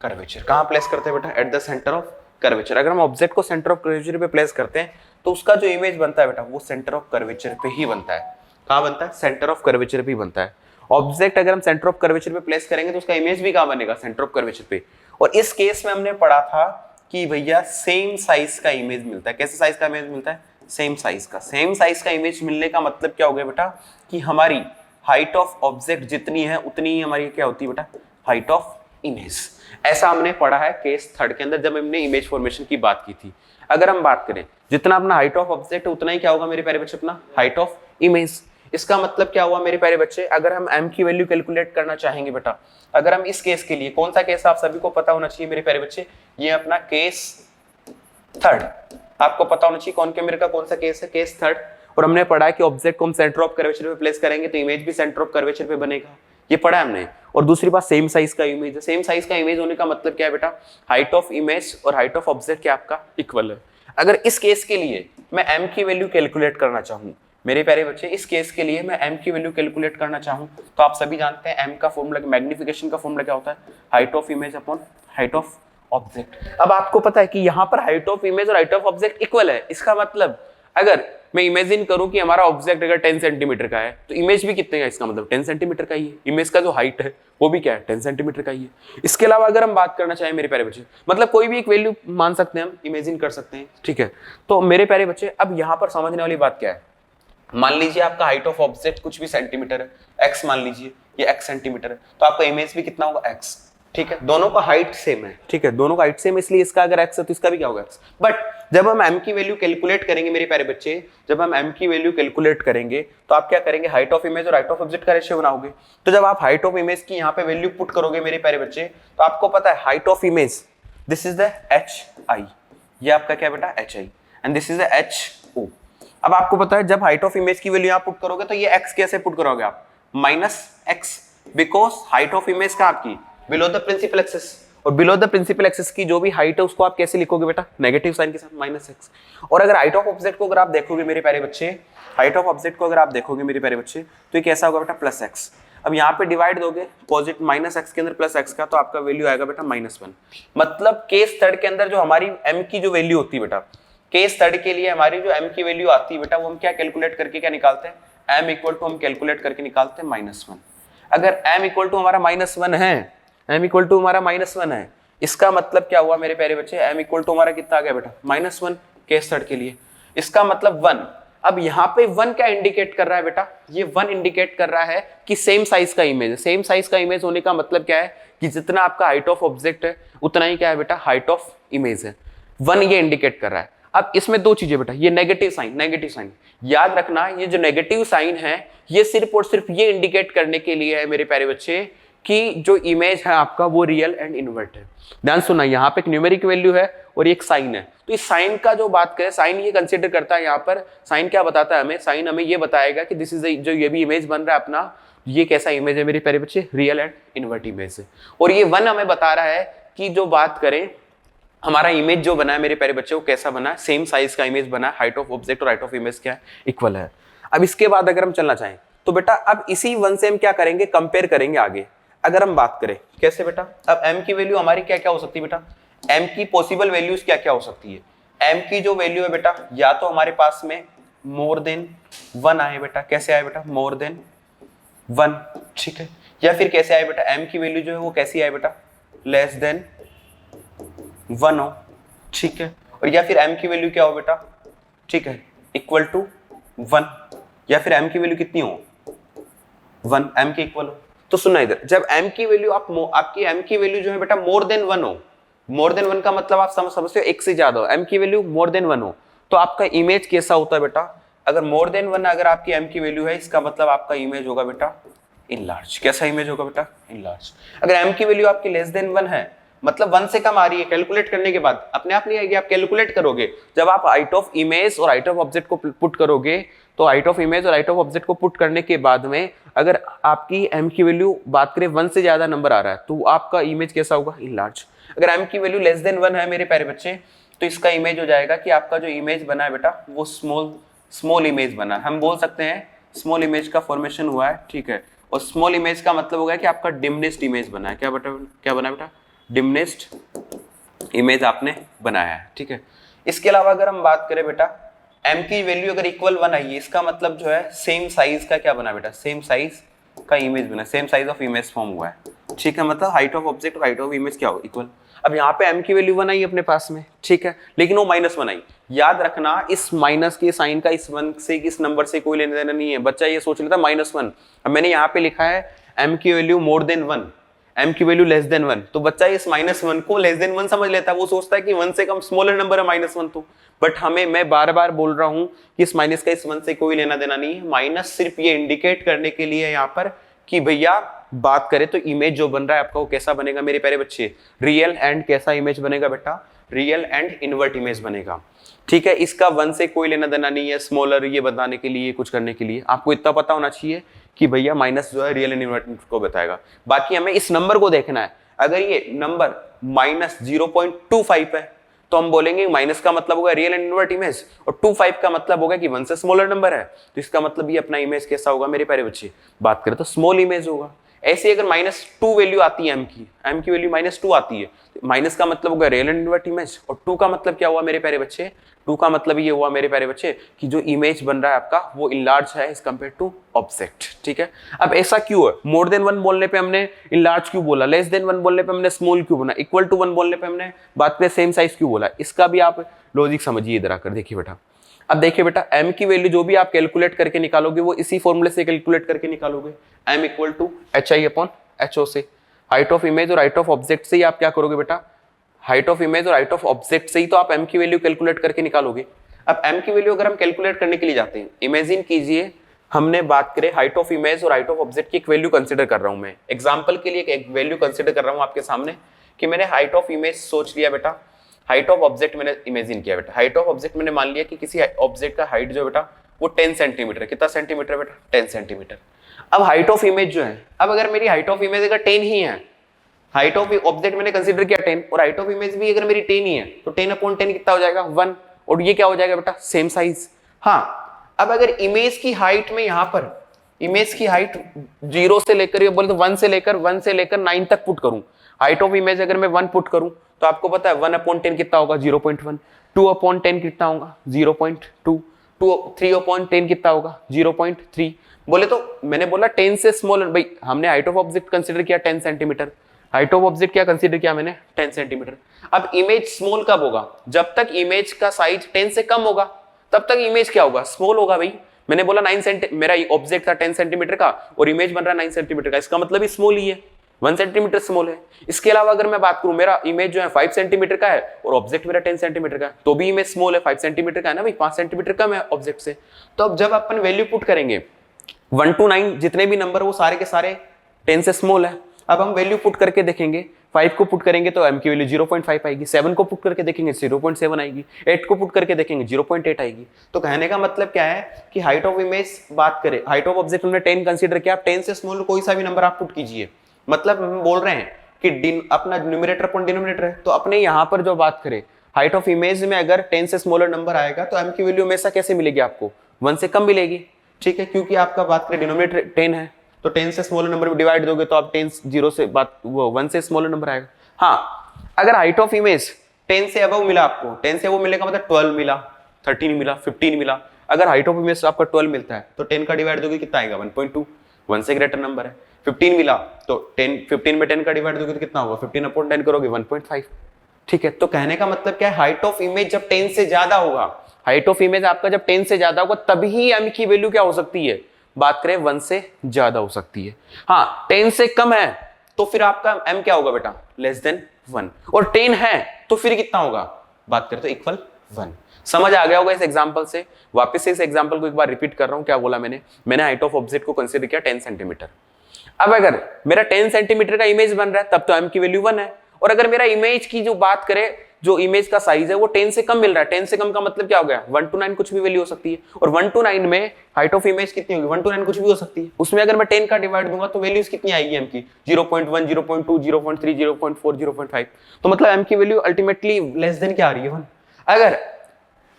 curvature, कहाँ प्लेस करते हैं बेटा, eight the centre of curvature. अगर हम ऑब्जेक्ट को सेंटर ऑफ कर्वेचर पे प्लेस करते हैं तो उसका जो इमेज बनता है बेटा वो सेंटर ऑफ कर्वेचर पे ही बनता है। कहाँ बनता है, सेंटर ऑफ कर्वेचर पे ही बनता है। ऑब्जेक्ट अगर हम सेंटर ऑफ कर्वेचर पे प्लेस करेंगे तो उसका इमेज भी कहाँ बनेगा, सेंटर ऑफ कर्वेचर पे। और इस केस में हमने पढ़ा था कि भैया सेम साइज का इमेज मिलता है। कैसे साइज का इमेज मिलता है, सेम साइज का। सेम साइज का इमेज मिलने का मतलब क्या हो गया बेटा कि हमारी हाइट ऑफ ऑब्जेक्ट जितनी है उतनी ही हमारी क्या होती है बेटा, हाइट ऑफ इमेज। ऐसा हमने पढ़ा है केस थर्ड के अंदर जब हमने इमेज फॉर्मेशन की बात की थी। अगर हम बात करें जितना अपना हाइट ऑफ ऑब्जेक्ट है उतना ही क्या होगा मेरे प्यारे बच्चे, अपना हाइट ऑफ इमेज। इसका मतलब क्या हुआ मेरे प्यारे बच्चे, अगर हम m की वैल्यू कैलकुलेट करना चाहेंगे बेटा, अगर हम इस केस के लिए, कौन सा केस आप सभी को पता होना चाहिए मेरे प्यारे बच्चे, ये अपना केस थर्ड आपको पता होना चाहिए। कौन के मिरर का कौन सा केस है, केस थर्ड। और हमने पढ़ा है कि ऑब्जेक्ट को हम सेंटर ऑफ कर्वेचर पे प्लेस करेंगे तो इमेज भी सेंटर ऑफ कर्वेचर पे बनेगा, ये पढ़ा है हमने। और दूसरी बात सेम साइज का इमेज है। सेम साइज का इमेज होने का मतलब क्या है बेटा, हाइट ऑफ इमेज और हाइट ऑफ ऑब्जेक्ट क्या आपका इक्वल है। अगर इस केस के लिए मैं m की वैल्यू कैलकुलेट करना चाहूँ मेरे प्यारे बच्चे, इस केस के लिए मैं m की वैल्यू कैलकुलेट करना चाहूँ तो आप सभी जानते हैं m का फॉर्मूला, मैग्निफिकेशन का फॉर्मूला क्या होता है, height of image upon height of object. अब आपको पता है कि यहाँ पर हाइट ऑफ इमेज और हाइट ऑफ ऑब्जेक्ट इक्वल है। इसका मतलब अगर मैं इमेजिन करूं कि हमारा ऑब्जेक्ट अगर 10 सेंटीमीटर का है तो इमेज भी कितने का, इसका मतलब 10 सेंटीमीटर का ही है। इमेज का जो हाइट है वो भी क्या है, 10 सेंटीमीटर का ही है। इसके अलावा अगर हम बात करना चाहें मेरे प्यारे बच्चे, मतलब कोई भी एक वैल्यू मान सकते हैं, हम इमेजिन कर सकते हैं, ठीक है। तो मेरे प्यारे बच्चे अब यहाँ पर समझने वाली बात क्या है, मान लीजिए आपका हाइट ऑफ ऑब्जेक्ट कुछ भी सेंटीमीटर है, x मान लीजिए ये x सेंटीमीटर है, तो आपका इमेज भी कितना होगा x। ठीक है, दोनों का हाइट सेम है, ठीक है, दोनों का हाइट सेम, इसलिए इसका अगर x है तो इसका भी क्या होगा x। बट जब हम m की वैल्यू कैलकुलेट करेंगे मेरे प्यारे बच्चे, जब हम m की वैल्यू कैलकुलेट करेंगे तो आप क्या करेंगे, हाइट ऑफ इमेज और हाइट ऑफ ऑब्जेक्ट का रेशियो बनाओगे। तो जब आप हाइट ऑफ इमेज की यहाँ पे वैल्यू पुट करोगे मेरे प्यारे बच्चे, तो आपको पता है height of image this is the hi, ये आपका क्या बेटा hi, and this is the ho। अब आपको पता है जब हाइट ऑफ इमेज की वैल्यू यहाँ पुट करोगे तो ये x कैसे पुट करोगे आप, -x, because height of image का आपकी बिलो द प्रिंसिपल एक्सिस, और बिलो द प्रिंसिपल एक्सिस की जो भी हाइट है उसको आप कैसे लिखोगे बेटा, नेगेटिव साइन के साथ -x। और अगर हाइट ऑफ ऑब्जेक्ट को अगर आप देखोगे मेरे प्यारे बच्चे, हाइट ऑफ ऑब्जेक्ट को अगर आप देखोगे मेरे प्यारे बच्चे, तो ये कैसा होगा बेटा, +x। अब यहाँ पे डिवाइड दोगे पॉजिटिव -x के अंदर +x का, तो आपका वैल्यू आएगा बेटा -1। मतलब केस थर्ड के अंदर जो हमारी m की जो वैल्यू होती है बेटा, केस थर्ड के लिए हमारी जो m की वैल्यू आती है बेटा, वो हम क्या कैलकुलेट करके क्या निकालते हैं, m इक्वल टू हम कैलकुलेट करके निकालते हैं -1। अगर m इक्वल टू हमारा -1 है, m इक्वल टू हमारा -1 है, इसका मतलब क्या हुआ मेरे प्यारे बच्चे, m इक्वल टू हमारा कितना आ गया बेटा, -1 केस थर्ड के लिए, इसका मतलब 1। अब यहाँ पे 1 क्या इंडिकेट कर रहा है बेटा, ये 1 इंडिकेट कर रहा है कि सेम साइज का इमेज है। सेम साइज का इमेज होने का मतलब क्या है कि जितना आपका हाइट ऑफ ऑब्जेक्ट है उतना ही क्या है बेटा, हाइट ऑफ इमेज है। 1 ये इंडिकेट कर रहा है। अब इसमें दो चीजें बेटा, ये नेगेटिव साइन याद रखना, ये जो नेगेटिव साइन है ये सिर्फ और सिर्फ ये इंडिकेट करने के लिए है मेरे प्यारे बच्चे कि जो इमेज है आपका वो रियल एंड इनवर्ट है। ध्यान सुनना, यहाँ पे एक न्यूमेरिक वैल्यू है और एक साइन है, तो इस साइन का जो बात करें, साइन ये कंसीडर करता है, यहाँ पर साइन क्या बताता है हमें, साइन हमें ये बताएगा कि दिस इज जो ये भी इमेज बन रहा है अपना, ये कैसा इमेज है मेरे प्यारे बच्चे, रियल एंड इनवर्ट इमेज है। और ये 1 हमें बता रहा है कि जो बात करें हमारा इमेज जो बना है मेरे प्यारे बच्चे वो कैसा बना है, सेम साइज का इमेज बना है, हाइट ऑफ ऑब्जेक्ट और हाइट ऑफ इमेज क्या है, इक्वल है। अब इसके बाद अगर हम चलना चाहें तो बेटा अब इसी 1 से हम क्या करेंगे, कंपेयर करेंगे आगे। अगर हम बात करें कैसे बेटा, अब m की वैल्यू हमारी क्या क्या हो सकती है बेटा, m की पॉसिबल वैल्यूज क्या क्या हो सकती है। m की जो वैल्यू है बेटा, या तो हमारे पास में मोर देन 1 आए बेटा, कैसे आए बेटा, मोर देन 1, ठीक है, या फिर कैसे आए बेटा, m की वैल्यू जो है वो कैसी आए बेटा, लेस देन 1 हो, ठीक है, और या फिर m की वैल्यू क्या हो बेटा, ठीक है, इक्वल टू 1, या फिर m की वैल्यू कितनी हो, 1, m के इक्वल हो। तो सुनना इधर, जब m की वैल्यू आपकी m की वैल्यू जो है बेटा मोर देन 1 हो, मोर देन 1 का मतलब आप समझते हो एक से ज्यादा हो, m की वैल्यू मोर देन 1 हो, तो आपका इमेज कैसा होता है बेटा, अगर मोर देन 1 अगर आपकी m की वैल्यू है, इसका मतलब आपका इमेज होगा बेटा इनलार्ज। कैसा इमेज होगा बेटा, इनलार्ज। अगर m की वैल्यू आपकी लेस देन 1 है, मतलब 1 से कम आ रही है, कैलकुलेट करने के बाद अपने आप नहीं आएगी, आप कैलकुलेट करोगे। जब आप हाइट ऑफ इमेज और हाइट ऑफ ऑब्जेक्ट को पुट करोगे, तो हाइट ऑफ इमेज और हाइट ऑफ ऑब्जेक्ट को पुट करने के बाद में अगर आपकी m की वैल्यू बात करें 1 से ज्यादा नंबर आ रहा है, तो आपका इमेज कैसा होगा, इनलार्ज। अगर m की वैल्यू लेस देन 1 है मेरे प्यारे बच्चे, तो इसका इमेज हो जाएगा कि आपका जो इमेज बना है बेटा वो स्मॉल इमेज बना है। हम बोल सकते हैं स्मॉल इमेज का फॉर्मेशन हुआ है, ठीक है, और स्मॉल इमेज का मतलब होगा कि आपका डिमनेस्ट इमेज बना है। क्या बना है बेटा, डिमनेस्ट इमेज आपने बनाया है, ठीक है। इसके अलावा अगर हम बात करें बेटा, m की वैल्यू अगर इक्वल 1 आई है, इसका मतलब जो है सेम साइज का क्या बना बेटा, सेम साइज का इमेज बना, same size of image form हुआ है, ठीक है, मतलब हाइट ऑफ ऑब्जेक्ट और हाइट ऑफ इमेज क्या हो, इक्वल। अब यहाँ पे m की वैल्यू 1 आई अपने पास में, ठीक है, लेकिन वो -1 आई। याद रखना इस माइनस के साइन का इस 1 से इस नंबर से कोई लेना देना नहीं है। बच्चा ये सोच लेता -1, अब मैंने यहाँ पे लिखा है m की वैल्यू मोर देन 1, m की वैल्यू लेस देन 1, तो बच्चा इस -1 को लेस देन 1 समझ लेता है, वो सोचता है कि 1 से कम स्मॉलर नंबर है -1 तो। बट मैं बार बार बोल रहा हूं कि इस माइनस का इस 1 से कोई लेना देना नहीं है। माइनस सिर्फ ये इंडिकेट करने के लिए यहाँ पर कि भैया बात करें तो इमेज जो बन रहा है आपका वो कैसा बनेगा मेरे प्यारे बच्चे, रियल एंड कैसा इमेज बनेगा बेटा, रियल एंड इनवर्ट इमेज बनेगा, ठीक है। इसका 1 से कोई लेना देना नहीं है, स्मॉलर ये बताने के लिए, कुछ करने के लिए आपको इतना पता होना चाहिए कि भैया माइनस जो है रियल एंड इनवर्ट को बताएगा। बाकी हमें इस नंबर को देखना है, अगर ये नंबर -0.25 है तो हम बोलेंगे माइनस का मतलब होगा रियल एंड इनवर्ट इमेज, और 25 का मतलब होगा कि 1 से स्मॉलर नंबर है, तो इसका मतलब ये अपना इमेज कैसा होगा मेरे प्यारे बच्चे, बात करें तो स्मॉल इमेज होगा। ऐसे अगर -2 वैल्यू आती है m की वैल्यू -2 आती है, तो माइनस का मतलब होगा रियल एंड इनवर्ट इमेज, और 2 का मतलब क्या हुआ मेरे प्यारे बच्चे, 2 का मतलब ये हुआ मेरे प्यारे बच्चे कि जो इमेज बन रहा है आपका वो इनलार्ज है एज कंपेयर टू ऑब्जेक्ट, ठीक है। अब ऐसा क्यों है, मोर देन 1 बोलने पे हमने इनलार्ज क्यों बोला, लेस देन 1 बोलने पे हमने स्मॉल क्यों बोला, इक्वल टू 1 बोलने पे हमने बात करें सेम साइज क्यों बोला, इसका भी आप लॉजिक समझिए इधर आकर। देखिए बेटा, अब देखिए बेटा, m की वैल्यू जो भी आप कैलकुलेट करके निकालोगे वो इसी फॉर्मूले से कैलकुलेट करके निकालोगे, m equal to HI upon HO से। हाइट ऑफ इमेज और हाइट ऑफ ऑब्जेक्ट से ही आप क्या करोगे बेटा, हाइट ऑफ इमेज और हाइट ऑफ ऑब्जेक्ट से ही तो आप m की वैल्यू कैलकुलेट करके निकालोगे। अब m की वैल्यू अगर हम कैलकुलेट करने के लिए जाते हैं, इमेजिन कीजिए हमने बात करें हाइट ऑफ इमेज और हाइट ऑफ ऑब्जेक्ट की एक वैल्यू कंसीडर कर रहा हूं मैं, एग्जांपल के लिए एक वैल्यू कंसीडर कर रहा हूं आपके सामने कि मैंने हाइट ऑफ इमेज सोच लिया बेटा, हाइट ऑफ ऑब्जेक्ट मैंने इमेजिन किया बेटा। हाइट ऑफ ऑब्जेक्ट मैंने मान लिया कि किसी ऑब्जेक्ट का हाइट जो बेटा वो 10 सेंटीमीटर है। कितना सेंटीमीटर बेटा, 10 सेंटीमीटर। अब हाइट ऑफ इमेज जो है, अब अगर मेरी हाइट ऑफ इमेज अगर 10 ही है, हाइट ऑफ ऑब्जेक्ट मैंने कंसीडर किया 10 और हाइट ऑफ इमेज भी अगर मेरी 10 ही है, तो 10/10 कितना हो जाएगा 1, और ये क्या हो जाएगा बेटा, सेम साइज। हाँ, अब अगर इमेज की हाइट में यहां पर इमेज की हाइट 0 से लेकर बोले तो 1 से लेकर 9 तक पुट करूं, हाइट ऑफ इमेज अगर मैं 1 पुट करूं तो आपको पता है 1/10 कितना होगा 0.1, 2/10 कितना होगा 0.2, 3/10 कितना होगा 0.3। बोले तो मैंने बोला 10 से स्मॉल, भाई हमने हाइट ऑफ ऑब्जेक्ट कंसीडर किया 10 सेंटीमीटर, हाइट ऑफ ऑब्जेक्ट क्या कंसीडर किया मैंने 10 सेंटीमीटर। अब इमेज स्मॉल कब होगा, जब तक इमेज का साइज 10 से कम होगा तब तक इमेज क्या होगा, स्मॉल होगा। भाई मैंने बोला 9 सेंटीमीटर, मेरा ऑब्जेक्ट था 10 सेंटीमीटर का और इमेज बन रहा है 9 सेंटीमीटर का, इसका मतलब ही स्मॉल ही है, 1 सेंटीमीटर स्मॉल है। इसके अलावा अगर मैं बात करूं मेरा इमेज जो है 5 सेंटीमीटर का है और ऑब्जेक्ट मेरा 10 सेंटीमीटर का है, तो भी इमेज स्मॉल है, 5 सेंटीमीटर का है ना भाई, 5 सेंटीमीटर कम है ऑब्जेक्ट से। तो अब जब अपन वैल्यू पुट करेंगे 1 to 9 जितने भी नंबर वो सारे के सारे 10 से स्मॉल है। अब हम वैल्यू पुट करके देखेंगे, 5 को पुट करेंगे तो m की वैल्यू 0.5 आएगी, 7 को पुट करके देखेंगे 0.7 आएगी, 8 को पुट करके देखेंगे 0.8 आएगी। तो कहने का मतलब क्या है कि हाइट ऑफ इमेज बात करें, हाइट ऑफ ऑब्जेक्ट हमने 10 कंसीडर किया, आप 10 से स्मॉल कोई सा भी नंबर आप पुट कीजिए, मतलब हम बोल रहे हैं कि अपना न्यूमरेटर अपॉन डिनोमिनेटर है, तो अपने यहाँ पर जो बात करें हाइट ऑफ इमेज में अगर 10 से स्मॉलर नंबर आएगा तो m की वैल्यू हमेशा कैसे मिलेगी आपको, 1 से कम मिलेगी, ठीक है, क्योंकि आपका बात करें डिनोमिनेटर 10 है, तो 10 से स्मॉलर नंबर में डिवाइड दोगे तो आप 10 0 से बात वो 1 से स्मॉलर नंबर आएगा। हाँ, अगर हाइट ऑफ इमेज 10 से अबव मिला आपको, 10 से अबव मिलेगा मतलब 12 मिला, 13 मिला, 15 मिला। अगर हाइट ऑफ इमेज आपका 12 मिलता है तो 10 का डिवाइड दोगे कितना आएगा 1.2, 1 से ग्रेटर नंबर है। 15 मिला तो 15 में 10 का डिवाइड दोगे तो कितना होगा, 15/10 करोगे 1.5, ठीक है। तो कहने का मतलब क्या है, हाइट ऑफ इमेज जब 10 से ज्यादा होगा, हाइट ऑफ इमेज आपका जब 10 से ज्यादा होगा तभी m की वैल्यू क्या हो सकती है, बात करें 1 से ज्यादा हो सकती है। हाँ, 10 से कम है तो फिर आपका m क्या होगा बेटा, लेस देन 1, और 10 है तो फिर कितना होगा, बात करें तो इक्वल 1। समझ आ गया होगा इस एग्जांपल से। वापस से इस एग्जांपल को एक बार रिपीट कर रहा हूं, क्या बोला मैंने हाइट ऑफ ऑब्जेक्ट को कंसीडर किया 10 सेंटीमीटर। अब अगर मेरा 10 सेंटीमीटर का इमेज बन रहा है तब तो m की वैल्यू 1 है, और अगर मेरा इमेज की जो बात करें, जो इमेज का साइज है वो 10 से कम मिल रहा है, 10 से कम का मतलब क्या हो गया 1 to 9 कुछ भी वैल्यू हो सकती है, और 1 to 9 में हाइट ऑफ इमेज कितनी होगी 1 to 9 कुछ भी हो सकती है। उसमें अगर मैं 10 का डिवाइड दूंगा तो वैल्यूज कितनी आएगी m की 0.1, 0.2, 0.3, 0.4, 0.5, तो मतलब m की वैल्यू अल्टीमेटली लेस देन क्या आ रही है 1। अगर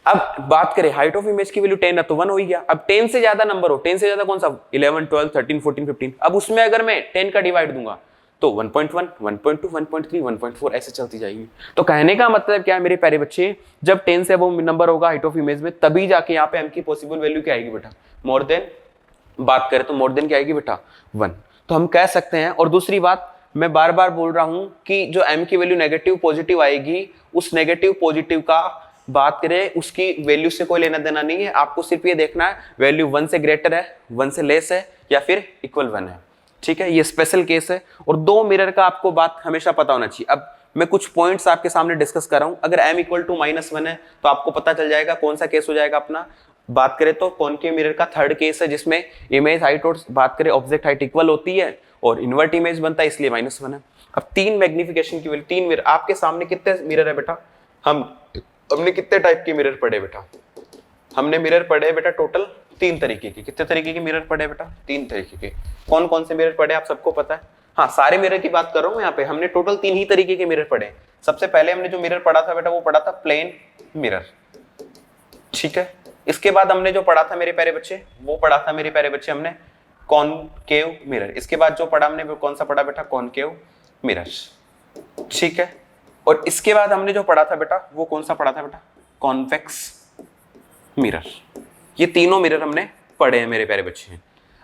अब बात करें हाइट ऑफ इमेज की वैल्यू 10 है तो 1 हो ही गया। अब 10 से ज्यादा नंबर हो, 10 से ज्यादा कौन सा 11, 12, 13, 14, 15, अब उसमें अगर मैं 10 का डिवाइड दूंगा तो 1.1, 1.2, 1.3, 1.4 ऐसे चलती जाएगी। तो कहने का मतलब क्या है मेरे प्यारे बच्चे, जब 10 से अबव नंबर होगा हाइट ऑफ इमेज में तभी जाके यहाँ पे m की पॉसिबल वैल्यू क्या आएगी बेटा, मोर देन, बात करें तो मोर देन क्या आएगी बेटा 1, तो हम कह सकते हैं। और दूसरी बात मैं बार बार बोल रहा हूं कि जो m की वैल्यू नेगेटिव पॉजिटिव आएगी, उस नेगेटिव पॉजिटिव का बात करें उसकी वैल्यू से कोई लेना देना नहीं है, आपको सिर्फ ये देखना है वैल्यू 1 से ग्रेटर है, 1 से लेस है या फिर इक्वल 1 है, ठीक है, ये स्पेशल केस है। और दो मिरर का आपको बात हमेशा पता होना चाहिए। अब मैं कुछ पॉइंट्स आपके सामने डिस्कस कर रहा हूं, अगर m इक्वल टू -1 है तो आपको पता चल जाएगा कौन सा केस हो जाएगा अपना। बात करें तो कॉनकेव मिरर का थर्ड केस है जिसमें इमेज हाइट और बात करें ऑब्जेक्ट हाइट इक्वल होती है और इन्वर्ट इमेज बनता है, इसलिए -1 है। अब 3 मैग्निफिकेशन की वैल्यू, 3 मिरर आपके सामने कितने मिरर है बेटा, हमने कितने टाइप के मिरर पढ़े बेटा, हमने मिरर पढ़े बेटा टोटल 3 तरीके के। कितने तरीके के मिरर पढ़े बेटा, 3 तरीके के। कौन कौन से मिरर पढ़े आप सबको पता है, हाँ सारे मिरर की बात कर रहा हूं यहाँ पे, हमने टोटल 3 ही तरीके के मिरर पढ़े। सबसे पहले हमने जो मिरर पढ़ा था बेटा वो पढ़ा था प्लेन मिरर, ठीक है। इसके बाद हमने जो पढ़ा था मेरे प्यारे बच्चे वो पढ़ा था मेरे प्यारे बच्चे हमने कॉनकेव मिरर। इसके बाद जो पढ़ा हमने वो कौन सा पढ़ा बेटा, कॉनकेव मिरर, ठीक है। और इसके बाद हमने जो पढ़ा था बेटा वो कौन सा पढ़ा था बेटा, कॉन्वेक्स मिरर। ये तीनों मिरर हमने पढ़े हैं मेरे प्यारे बच्चे।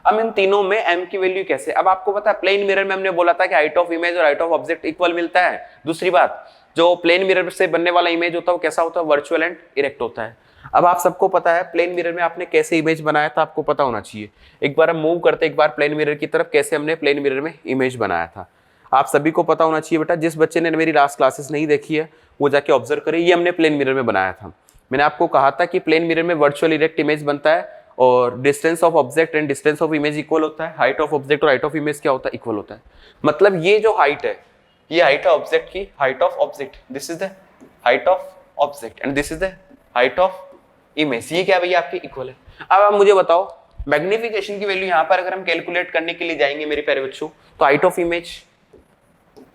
अब इन तीनों में m की वैल्यू कैसे, अब आपको पता है प्लेन मिरर में हमने बोला था कि हाइट ऑफ इमेज और हाइट ऑफ ऑब्जेक्ट इक्वल मिलता है। दूसरी बात, जो प्लेन मिरर से बनने वाला इमेज होता है वो कैसा होता है, वर्चुअल एंड इरेक्ट होता है। अब आप सबको पता है प्लेन मिरर में आपने कैसे इमेज बनाया था, आपको पता होना चाहिए। एक बार हम मूव करते एक बार प्लेन मिरर की तरफ, कैसे हमने प्लेन मिरर में इमेज बनाया था। आप सभी को पता होना चाहिए बेटा, जिस बच्चे ने मेरी लास्ट क्लासेस नहीं देखी है वो जाके ऑब्जर्व करे। ये हमने प्लेन मिरर में बनाया था। मैंने आपको कहा था कि प्लेन मिरर में वर्चुअल इरेक्ट इमेज बनता है और distance of object and distance of image equal होता है। हाइट ऑफ ऑब्जेक्ट और हाइट ऑफ इमेज क्या होता है? इक्वल होता है। मतलब ये जो हाइट है, ये हाइट है ऑब्जेक्ट की, height of object, this is the height of object and this is the height of image. ये क्या भैया आपकी इक्वल है। अब आप मुझे बताओ मैग्निफिकेशन की वैल्यू यहाँ पर अगर हम कैलकुलेट करने के लिए जाएंगे मेरे प्यारे बच्चों, तो हाइट ऑफ इमेज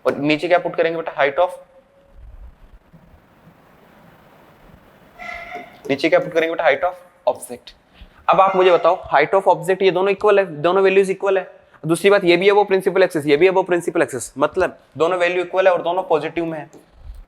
और नीचे क्या पुट करेंगे बेटा? हाइट ऑफ, नीचे क्या पुट करेंगे बेटा? Height of object. अब आप मुझे बताओ हाइट ऑफ ऑब्जेक्ट ये दोनों इक्वल है, दोनों वैल्यूज इक्वल है। दूसरी बात ये भी है वो प्रिंसिपल एक्सिस, ये भी है वो प्रिंसिपल एक्सिस, मतलब दोनों वैल्यू इक्वल है और दोनों पॉजिटिव में है।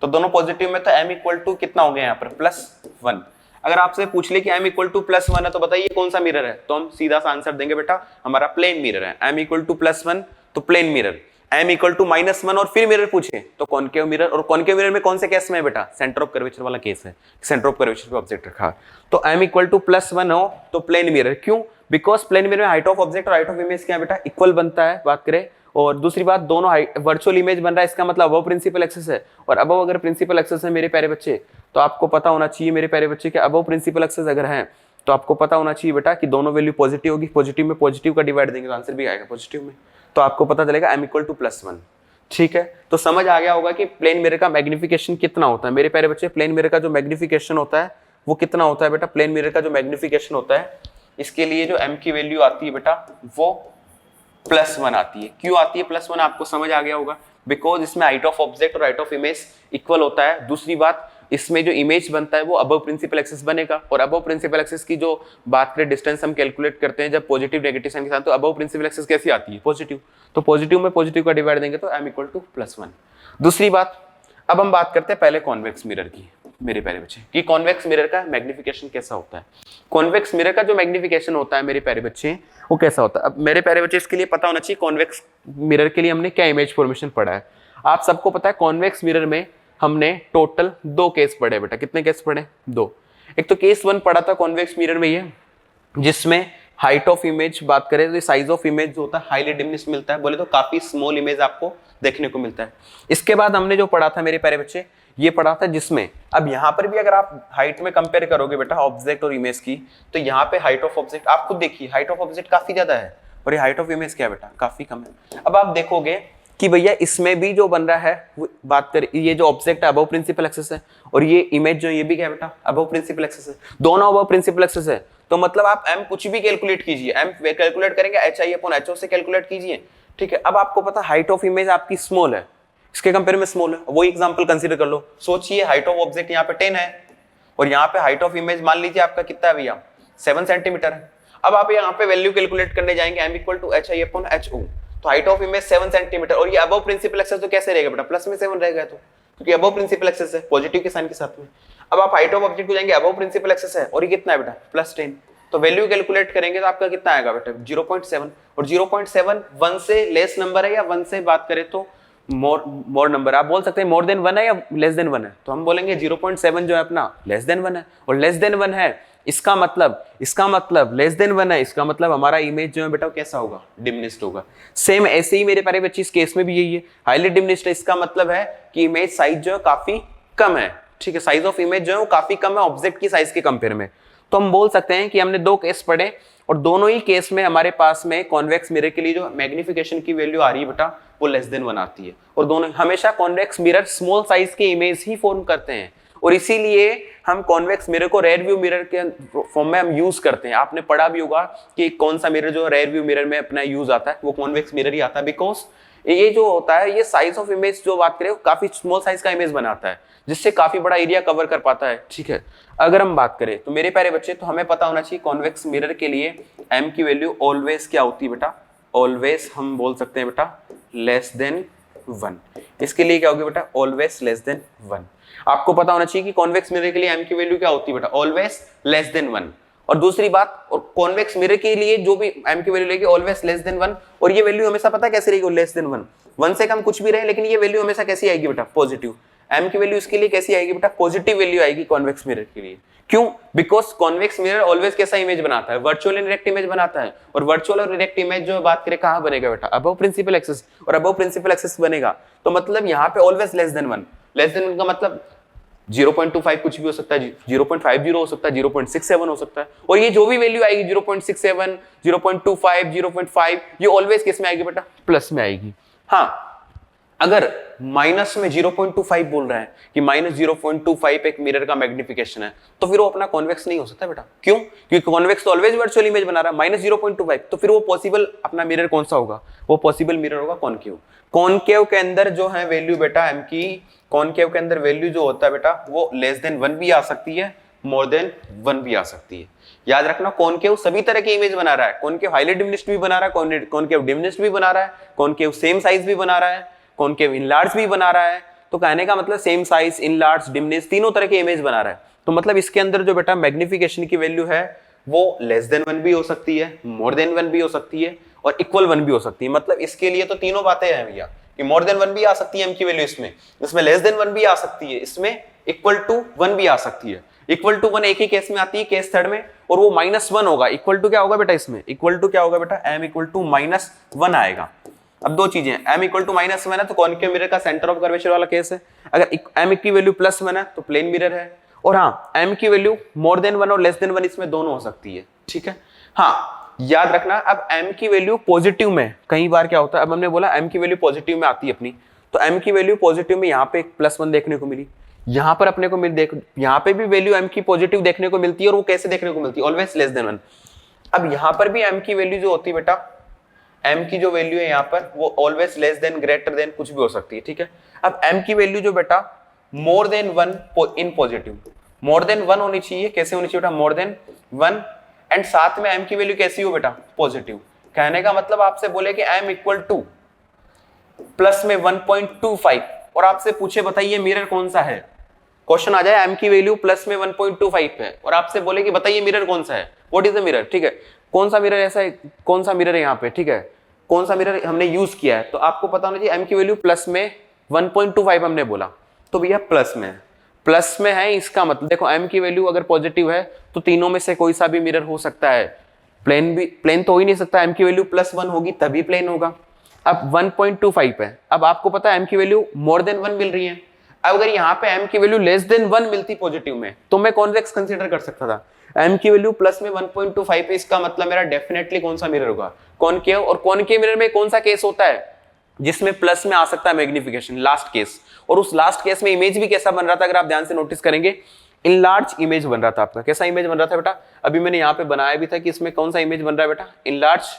तो दोनों पॉजिटिव में तो m इक्वल टू कितना हो गया यहाँ पर? +1। अगर आपसे पूछ ले कि m इक्वल टू +1 है तो बताइए कौन सा मिरर है, तो हम सीधा सा आंसर देंगे बेटा हमारा प्लेन मिरर है। m इक्वल टू +1 तो plane mirror, m equal to -1 और फिर मिरर पूछे तो कॉनकेव मिरर। और कॉनकेव मिरर में कौन से केस में है बेटा? सेंटर ऑफ कर्वेचर वाला केस है, सेंटर ऑफ कर्वेचर पे ऑब्जेक्ट रखा। तो m इक्वल टू +1 हो तो प्लेन मिरर। क्यों? बिकॉज प्लेन मिरर में हाइट ऑफ ऑब्जेक्ट और हाइट ऑफ इमेज क्या है बेटा? इक्वल बनता है, बात करें। और दूसरी बात दोनों वर्चुअल इमेज बन रहा है, इसका मतलब अबव प्रिंसिपल एक्सिस है। और अबव अगर प्रिंसिपल एक्सिस है मेरे प्यारे बच्चे, तो आपको पता होना चाहिए मेरे प्यारे बच्चे कि अबव प्रिंसिपल एक्सिस अगर है तो आपको पता होना चाहिए बेटा कि दोनों वैल्यू पॉजिटिव होगी। पॉजिटिव में पॉजिटिव का डिवाइड देंगे तो आंसर भी आएगा पॉजिटिव में। तो आपको पता चलेगा m इक्वल टू +1। ठीक है, तो समझ आ गया होगा कि प्लेन मिरर का मैग्निफिकेशन कितना होता है मेरे प्यारे बच्चे। प्लेन मिरर का जो मैग्निफिकेशन होता है वो कितना होता है बेटा? प्लेन मिरर का जो मैग्निफिकेशन होता है, इसके लिए जो m की वैल्यू आती है बेटा वो +1 आती है। क्यों आती है +1? आपको समझ आ गया होगा, बिकॉज इसमें हाइट ऑफ ऑब्जेक्ट और हाइट ऑफ इमेज इक्वल होता है। दूसरी बात इसमें जो इमेज बनता है वो अबव प्रिंसिपल एक्सिस बनेगा। और अबव प्रिंसिपल एक्सिस की जो बात करें डिस्टेंस हम कैलकुलेट करते हैं जब पॉजिटिव नेगेटिव साइन के साथ, तो अबव प्रिंसिपल एक्सिस कैसी आती है? पॉजिटिव। तो पॉजिटिव में पॉजिटिव का डिवाइड देंगे तो m इक्वल टू +1। दूसरी बात, अब हम बात करते हैं पहले कॉन्वेक्स मिरर की मेरे प्यारे बच्चे, कि कॉन्वेक्स मिरर का मैग्निफिकेशन कैसा होता है। कॉन्वेक्स मिरर का जो मैग्निफिकेशन होता है मेरे प्यारे बच्चे वो कैसा होता है? अब मेरे प्यारे बच्चे इसके लिए पता होना चाहिए कॉन्वेक्स मिरर के लिए हमने क्या इमेज फॉर्मेशन पढ़ा है। आप सबको पता है कॉन्वेक्स मिरर में हमने टोटल 2 केस पढ़े बेटा। कितने केस पढ़े? 2। एक तो केस 1 पढ़ा था कॉन्वेक्स मिरर में, ये जिसमें हाइट ऑफ इमेज बात करें तो साइज ऑफ इमेज जो होता है हाईली डिमिनिश्ड मिलता है, बोले तो काफी स्मॉल इमेज आपको देखने को मिलता है। इसके बाद हमने जो पढ़ा था मेरे प्यारे बच्चे, ये पढ़ा था जिसमें अब यहाँ पर भी अगर आप हाइट में कंपेयर करोगे बेटा ऑब्जेक्ट और इमेज की, तो यहाँ पे हाइट ऑफ ऑब्जेक्ट आप खुद देखिए, हाइट ऑफ ऑब्जेक्ट काफी ज्यादा है और ये हाइट ऑफ इमेज क्या है बेटा? काफी कम है। अब आप देखोगे कि भैया इसमें भी जो बन रहा है वो बात करें, ये जो ऑब्जेक्ट है अबव प्रिंसिपल एक्सिस है और ये इमेज जो ये भी क्या है बेटा? अबव प्रिंसिपल एक्सिस है। दोनों अबव प्रिंसिपल एक्सिस है, तो मतलब आप m कुछ भी कैलकुलेट कीजिए, m कैलकुलेट करेंगे hi/ho से कैलकुलेट कीजिए। ठीक है, अब आपको पता हाइट ऑफ इमेज आपकी स्मॉल है, इसके कंपेयर में स्मॉल है। वो एग्जांपल कंसीडर कर लो। सोचिए हाइट ऑफ ऑब्जेक्ट यहाँ पे 10 है और यहाँ पे हाइट ऑफ इमेज मान लीजिए आपका कितना है भैया? 7 सेंटीमीटर है। अब आप यहाँ पे वैल्यू कैलकुलेट करने जाएंगे m इक्वल टू hi/ho, तो हाइट ऑफ इमेज 7 सेंटीमीटर और ये अबव प्रिंसिपल एक्सिस तो कैसे रहेगा बेटा? प्लस में 7 रहेगा, तो क्योंकि अबव प्रिंसिपल एक्सिस है पॉजिटिव के साइन के साथ में। अब आप हाइट ऑफ ऑब्जेक्ट को जाएंगे, अबव प्रिंसिपल एक्सिस है और ये कितना है बेटा? +10, तो वैल्यू कैलकुलेट करेंगे तो आपका कितना आएगा बेटा? 0.7। और 0.7 1 से लेस नंबर है या 1 से बात करें तो मोर नंबर? आप बोल सकते हैं मोर देन 1 है या लेस देन 1 है, तो हम बोलेंगे 0.7 जो है अपना लेस देन 1 है। और लेस देन 1 है इसका मतलब लेस देन 1 है, इसका मतलब हमारा इमेज जो है बेटा कैसा होगा? डिमिनिश्ड होगा। सेम ऐसे ही मेरे प्यारे बच्चे इस केस में भी यही है, हाईली डिमिनिश्ड है, इसका मतलब है कि इमेज साइज जो है काफी कम है। ठीक है, साइज ऑफ इमेज जो है वो काफी कम है ऑब्जेक्ट की साइज के कंपेयर में। तो हम बोल सकते हैं कि हमने 2 केस पढ़े और दोनों ही केस में हमारे पास में कॉन्वेक्स मिरर के लिए जो मैग्निफिकेशन की वैल्यू आ रही है बेटा वो लेस देन 1 आती है। और दोनों हमेशा कॉन्वेक्स मिरर स्मॉल साइज के इमेज ही फॉर्म करते हैं और इसीलिए हम कॉन्वेक्स मिरर को रेयर व्यू मिरर के फॉर्म में हम यूज करते हैं। आपने पढ़ा भी होगा कि कौन सा मिरर जो रेयर व्यू मिरर में अपना यूज आता है, वो कॉन्वेक्स मिरर ही आता है। बिकॉज ये जो होता है ये साइज ऑफ इमेज जो बात करें काफी स्मॉल साइज का इमेज बनाता है, जिससे काफी बड़ा एरिया कवर कर पाता है। ठीक है, अगर हम बात करें तो मेरे प्यारे बच्चे, तो हमें पता होना चाहिए कॉन्वेक्स मिरर के लिए m की वैल्यू ऑलवेज क्या होती है बेटा? ऑलवेज हम बोल सकते हैं बेटा लेस देन 1। इसके लिए क्या होगी बेटा? Always less than 1। आपको पता होना चाहिए कि कॉन्वेक्स मिरर के लिए m की वैल्यू क्या होती है बेटा? Always less than 1। और दूसरी बात, और कॉन्वेक्स मिरर के लिए जो भी m की वैल्यू लेगी ऑलवेज लेस देन 1, और ये वैल्यू हमेशा पता है कैसे रहेगी? Less than 1। 1 से कम कुछ भी रहे लेकिन ये वैल्यू हमेशा कैसी आएगी बेटा? पॉजिटिव। m की वैल्यू इसके लिए कैसी आएगी बेटा, पॉजिटिव वैल्यू आएगी कॉन्वेक्स मिरर के लिए। क्यों? बिकॉज कॉन्वेक्स मिरर ऑलवेज कैसा इमेज बनाता है, वर्चुअल एंड डायरेक्ट इमेज बनाता है। और वर्चुअल और डायरेक्ट इमेज जो बात करें कहां बनेगा बेटा, अबव प्रिंसिपल एक्सिस, और अबव प्रिंसिपल एक्सिस बनेगा तो मतलब यहाँ पे always less than 1। Less than 1 का मतलब 0.25 कुछ भी हो सकता है, 0.50 हो सकता है, 0.67 हो सकता है, और ये जो भी वैल्यू आएगी 0.67, 0.25, 0.5, ये ऑलवेज किस में आएगी बेटा, प्लस में आएगी। हाँ, अगर माइनस में 0.25 बोल रहा है कि -0.25 एक मिरर का मैग्निफिकेशन है, तो फिर वो अपना कॉन्वेक्स नहीं हो सकता बेटा। क्यों? क्योंकि कॉन्वेक्स तो ऑलवेज वर्चुअल इमेज बना रहा है, -0.25, तो फिर वो पॉसिबल अपना मिरर कौन सा होगा, वो पॉसिबल मिरर होगा कॉनकेव। कॉनकेव के अंदर जो है वैल्यू बेटा m की, कॉनकेव के अंदर वैल्यू जो होता है बेटा वो लेस देन 1 भी आ सकती है, मोर देन 1 भी आ सकती है। याद रखना, कॉनकेव सभी तरह की इमेज बना रहा है, कॉनकेव हाईली डिमिनिश्ड भी बना रहा है, कॉनकेव डिमिनिश्ड भी बना रहा है, कॉनकेव सेम साइज भी बना रहा है, कॉनकेव इनलार्ज भी बना रहा है। तो कहने का मतलब सेम साइज, इनलार्ज, डिमिनिश तीनों तरह के इमेज बना रहा है। तो मतलब इसके अंदर जो बेटा मैग्निफिकेशन की वैल्यू है वो लेस देन 1 भी हो सकती है, मोर देन 1 भी हो सकती है, और इक्वल 1 भी हो सकती है। मतलब इसके लिए तो तीनों बातें हैं भैया, कि मोर देन 1 भी आ सकती है m की वैल्यू इसमें लेस देन 1 भी आ सकती है, इसमें इक्वल टू 1 भी आ सकती है। इक्वल टू 1 एक ही केस में आती है, केस थर्ड में, और वो -1 होगा। इक्वल टू क्या होगा बेटा इसमें, इक्वल टू क्या होगा बेटा, m इक्वल टू -1 आएगा। अब दो चीजें, m इक्वल टू -1 है तो कॉनकेव मिरर का सेंटर ऑफ कर्वेचर वाला केस है। अगर m की वैल्यू +1 है तो प्लेन मिरर है। और हाँ, m की वैल्यू मोर देन 1 और लेस देन 1 इसमें दोनों हो सकती है, ठीक है। हाँ, याद रखना, अब m की वैल्यू पॉजिटिव में कई बार क्या होता है, अब हमने बोला m की वैल्यू पॉजिटिव में आती है अपनी, तो m की वैल्यू पॉजिटिव में यहाँ पे एक +1 देखने को मिली, यहाँ पर अपने को यहाँ पे भी वैल्यू m की पॉजिटिव देखने को मिलती है, और वो कैसे देखने को मिलती है, ऑलवेज लेस देन 1। अब यहाँ पर भी m की वैल्यू जो होती है बेटा, m की जो वैल्यू है यहाँ पर वो always less than, greater than कुछ भी हो सकती है, ठीक है। अब m की वैल्यू जो बेटा more than 1 in positive, more than 1 होनी चाहिए। कैसे होनी चाहिए बेटा, मोर देन 1, एंड साथ में m की वैल्यू कैसी हो बेटा, पॉजिटिव। कहने का मतलब आपसे बोले कि m इक्वल टू प्लस में 1.25, और आपसे पूछे बताइए मिरर कौन सा है। क्वेश्चन आ जाए m की वैल्यू प्लस में 1.25 है, और आपसे बोले कि बताइए मिरर कौन सा है, व्हाट इज द मिरर, ठीक है। कौन सा मिरर ऐसा है, कौन सा मिरर है यहाँ पे, ठीक है, कौन सा मिरर हमने यूज किया है, तो आपको पता होना चाहिए m की वैल्यू प्लस में 1.25 हमने बोला, तो भैया प्लस में है। इसका मतलब देखो, m की वैल्यू अगर पॉजिटिव है तो तीनों में से कोई सा भी मिरर हो सकता है। प्लेन तो हो ही नहीं सकता, m की वैल्यू +1 होगी तभी प्लेन होगा। अब 1.25 है, अब आपको पता है m की वैल्यू मोर देन 1 मिल रही है। अब अगर यहाँ पे m की वैल्यू लेस देन 1 मिलती पॉजिटिव में, तो मैं कॉन्वेक्स कंसीडर कर सकता था। m की वैल्यू प्लस में 1.25 है, इसका मतलब मेरा डेफिनेटली कौन सा मिरर होगा, कॉनकेव। और कॉनकेव मिरर में कौन सा केस होता है जिसमें प्लस में आ सकता है मैग्निफिकेशन, लास्ट केस। और उस लास्ट केस में इमेज भी कैसा बन रहा था, अगर आप ध्यान से नोटिस करेंगे, इनलार्ज इमेज बन रहा था आपका। कैसा इमेज बन रहा था बेटा, अभी मैंने यहाँ पे बनाया भी था कि इसमें कौन सा इमेज बन रहा है बेटा, इनलार्ज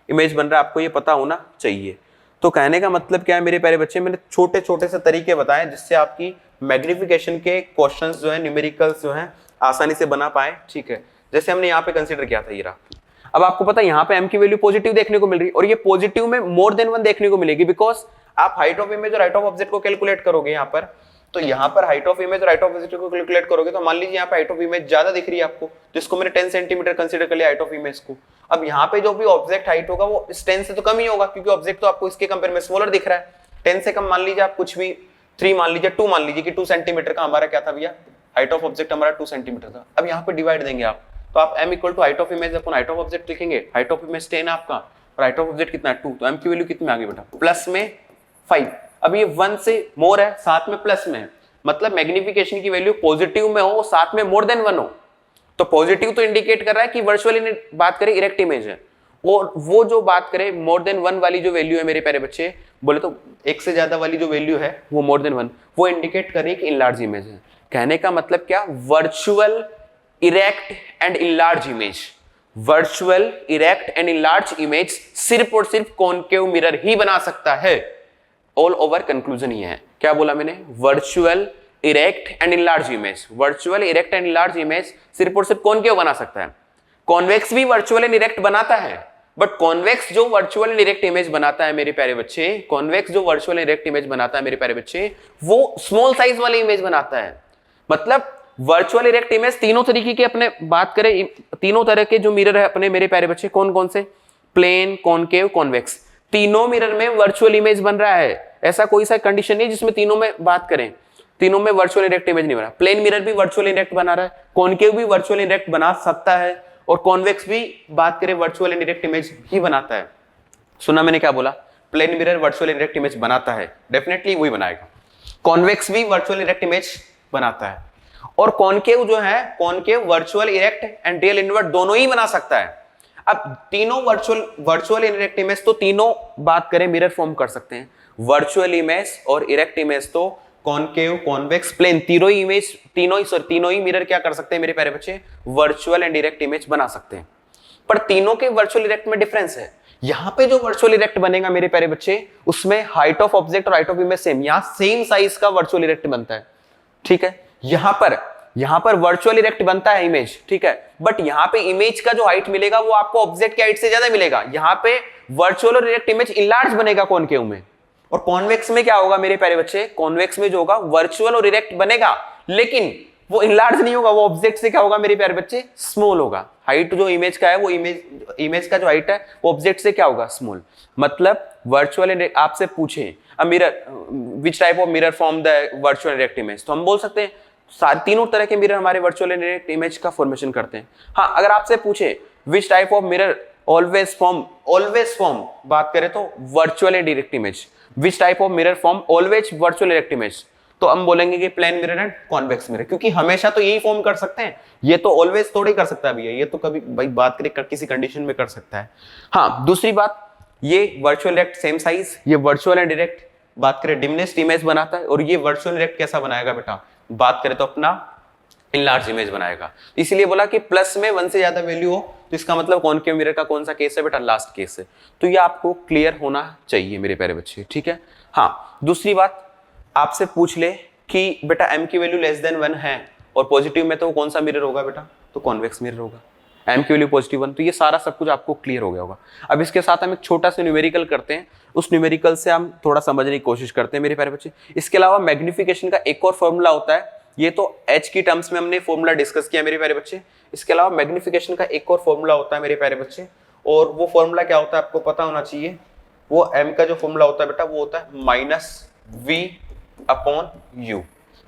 इमेज बन रहा है, आपको ये पता होना चाहिए। तो कहने का मतलब क्या है मेरे प्यारे बच्चे, मैंने छोटे छोटे से तरीके बताए जिससे आपकी मैग्निफिकेशन के क्वेश्चंस जो है, न्यूमेरिकल्स जो है, आसानी से बना पाए, ठीक है। जैसे हमने यहाँ पे कंसिडर किया था ये रहा। अब आपको पता है यहाँ पे m की वैल्यू पॉजिटिव देखने को मिल रही है, और ये पॉजिटिव में मोर देन 1 देखने को मिलेगी, बिकॉज आप हाइट ऑफ इमेज और हाइट ऑफ ऑब्जेक्ट को कैलकुलेट करोगे यहाँ पर। तो यहाँ पर हाइट ऑफ इमेज और हाइट ऑफ ऑब्जेक्ट को कैलकुलेट करोगे तो मान लीजिए यहाँ पे हाइट ऑफ इमेज ज्यादा दिख रही है आपको, जिसको मैंने 10 सेंटीमीटर कंसिडर कर लिया हाइट ऑफ इमेज को। अब यहाँ पे जो भी ऑब्जेक्ट हाइट होगा वो इस 10 से तो कम ही होगा, क्योंकि ऑब्जेक्ट तो आपको इसके कंपेयर में स्मॉलर दिख रहा है। 10 से कम मान लीजिए आप कुछ भी, 3 मान लीजिए, 2 मान लीजिए कि 2 सेंटीमीटर का हमारा क्या था भैया, हाइट ऑफ ऑब्जेक्ट हमारा 2 सेंटीमीटर था। अब यहाँ पे डिवाइड देंगे आप, तो आप m equal to height of image upon height of object लिखेंगे। हाइट ऑफ इमेज 10 आपका, और हाइट ऑफ ऑब्जेक्ट कितना है 2, तो m की वैल्यू कितनी आ गई बेटा, प्लस में 5। अब ये 1 से मोर है, साथ में प्लस में है, मतलब मैग्निफिकेशन की वैल्यू पॉजिटिव में हो, साथ में मोर देन 1 हो। तो पॉजिटिव तो इंडिकेट कर रहा है कि वर्चुअली बात करें इरेक्ट इमेज है, और वो जो बात करें मोर देन 1 वाली जो वैल्यू है मेरे प्यारे बच्चे, बोले तो एक से ज्यादा वाली जो वैल्यू है वो मोर देन 1, वो इंडिकेट कर रही है कि इनलार्ज इमेज है। कहने का मतलब क्या, virtual erect and enlarge image, virtual erect and enlarge image सिर्फ और सिर्फ कॉनकेव मिरर ही बना सकता है। ऑल ओवर कंक्लूजन ये है, क्या बोला मैंने, virtual erect and enlarge image, virtual erect and enlarge image सिर्फ और सिर्फ कॉनकेव बना सकता है। कॉन्वेक्स भी वर्चुअल एंड इरेक्ट बनाता है, बट कॉन्वेक्स जो वर्चुअल एंड इरेक्ट इमेज बनाता है मेरे प्यारे बच्चे, कॉन्वेक्स जो वर्चुअल एंड इरेक्ट इमेज बनाता है मेरे प्यारे बच्चे, वो स्मॉल साइज वाली इमेज बनाता है। मतलब वर्चुअल इरेक्ट इमेज तीनों तरीके के, अपने बात करें तीनों तरह के जो मिरर है अपने मेरे प्यारे बच्चे, कौन कौन से, प्लेन, कॉनकेव, कॉन्वेक्स, तीनों मिरर में वर्चुअल इमेज बन रहा है। ऐसा कोई सा कंडीशन नहीं जिसमें तीनों में बात करें। तीनों में वर्चुअल इरेक्ट इमेज नहीं बना। प्लेन मिरर भी वर्चुअल इरेक्ट बना रहा है, कॉनकेव भी वर्चुअल इरेक्ट बना सकता है, और कॉन्वेक्स भी बात करें वर्चुअल इरेक्ट इमेज ही बनाता है। सुना मैंने क्या बोला? Plane mirror virtual erect image बनाता है, डेफिनेटली वही बनाएगा। कॉन्वेक्स भी वर्चुअल इरेक्ट इमेज बनाता है, और कॉनकेव जो है, concave virtual erect and real invert दोनों ही बना सकता है। अब तीनों वर्चुअल इरेक्ट इमेज तो तीनों बात करें मिरर फॉर्म कर सकते हैं। वर्चुअल इमेज और इरेक्ट इमेज तो कॉनकेव, कॉन्वेक्स, प्लेन तीनों ही इमेज, तीनों ही मिरर क्या कर सकते हैं मेरे प्यारे बच्चे? वर्चुअल एंड इरेक्ट इमेज बना सकते हैं। पर तीनों के वर्चुअल इरेक्ट में डिफरेंस है। यहां पे जो वर्चुअल इरेक्ट बनेगा मेरे प्यारे बच्चे, उसमें हाइट ऑफ ऑब्जेक्ट और हाइट ऑफ इमेज सेम, यहां सेम साइज का वर्चुअल इरेक्ट बनता है, ठीक है। यहां पर वर्चुअल इरेक्ट बनता है इमेज, ठीक है, बट यहां पे इमेज का जो हाइट मिलेगा वो आपको ऑब्जेक्ट की हाइट से ज्यादा मिलेगा। यहां पे वर्चुअल और इरेक्ट इमेज इनलार्ज बनेगा कॉनकेव में। और कॉन्वेक्स में क्या होगा मेरे प्यारे बच्चे? कॉन्वेक्स में जो होगा वर्चुअल और इरेक्ट बनेगा, लेकिन वो इनलार्ज नहीं होगा, वो ऑब्जेक्ट से क्या होगा मेरे प्यारे बच्चे? स्मॉल होगा। हाइट जो इमेज का है, वो इमेज का जो हाइट है वो ऑब्जेक्ट से क्या होगा? स्मॉल। मतलब वर्चुअल, आपसे पूछे a mirror, which type of mirror form the virtual erect image, तो हम बोल सकते हैं सारे तीनों तरह के मिरर हमारे वर्चुअल इरेक्ट इमेज का फॉर्मेशन करते हैं। हाँ, अगर आपसे पूछे which type of mirror always form बात करें तो virtual and erect image, which type of mirror form always virtual erect image, तो हम बोलेंगे कि plane mirror and convex mirror, क्योंकि हमेशा तो यही फॉर्म कर सकते हैं। ये तो ऑलवेज थोड़ी कर सकता है भैया, ये तो कभी भाई बात करें किसी कंडीशन में कर सकता है। हाँ, दूसरी बात, ये वर्चुअल इरेक्ट सेम साइज, ये वर्चुअल एंड इरेक्ट बात करें डिमनेस्ट इमेज बनाता है, और ये वर्चुअल इरेक्ट कैसा बनाएगा बेटा? बात करें तो अपना इनलार्ज इमेज बनाएगा। इसलिए बोला कि प्लस में 1 से ज्यादा वैल्यू हो तो इसका मतलब कॉनकेव मिरर का कौन सा केस है बेटा? लास्ट केस है। तो ये आपको क्लियर होना चाहिए मेरे प्यारे बच्चे, ठीक है। हाँ, दूसरी बात, आपसे पूछ ले कि बेटा m की वैल्यू लेस देन 1 है और पॉजिटिव में, तो कौन सा मिरर होगा बेटा? तो कॉन्वेक्स मिरर होगा। m की वैल्यू पॉजिटिव 1, तो ये सारा सब कुछ आपको क्लियर हो गया होगा। अब इसके साथ हम एक छोटा सा न्यूमेरिकल करते हैं, उस न्यूमेरिकल से हम थोड़ा समझने की कोशिश करते हैं मेरे प्यारे बच्चे। इसके अलावा मैग्निफिकेशन का एक और फॉर्मूला होता है, ये तो h की टर्म्स में हमने फॉर्मूला डिस्कस किया मेरे प्यारे बच्चे। इसके अलावा मैग्निफिकेशन का एक और फॉर्मूला होता है मेरे प्यारे बच्चे, और वो फॉर्मूला क्या होता है आपको पता होना चाहिए। वो m का जो फॉर्मूला होता है बेटा, वो होता है -v/u,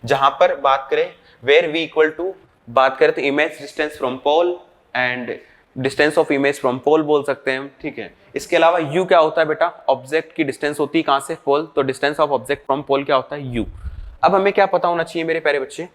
जहां पर बात करें वेयर v इक्वल टू, बात करें तो image distance from pole and distance of image from pole बोल सकते हैं, ठीक है। इसके अलावा u क्या होता है बेटा? ऑब्जेक्ट की डिस्टेंस होती है कहां से? पोल, तो distance of object from pole क्या होता है? u। अब हमें क्या पता होना चाहिए मेरे प्यारे बच्चे?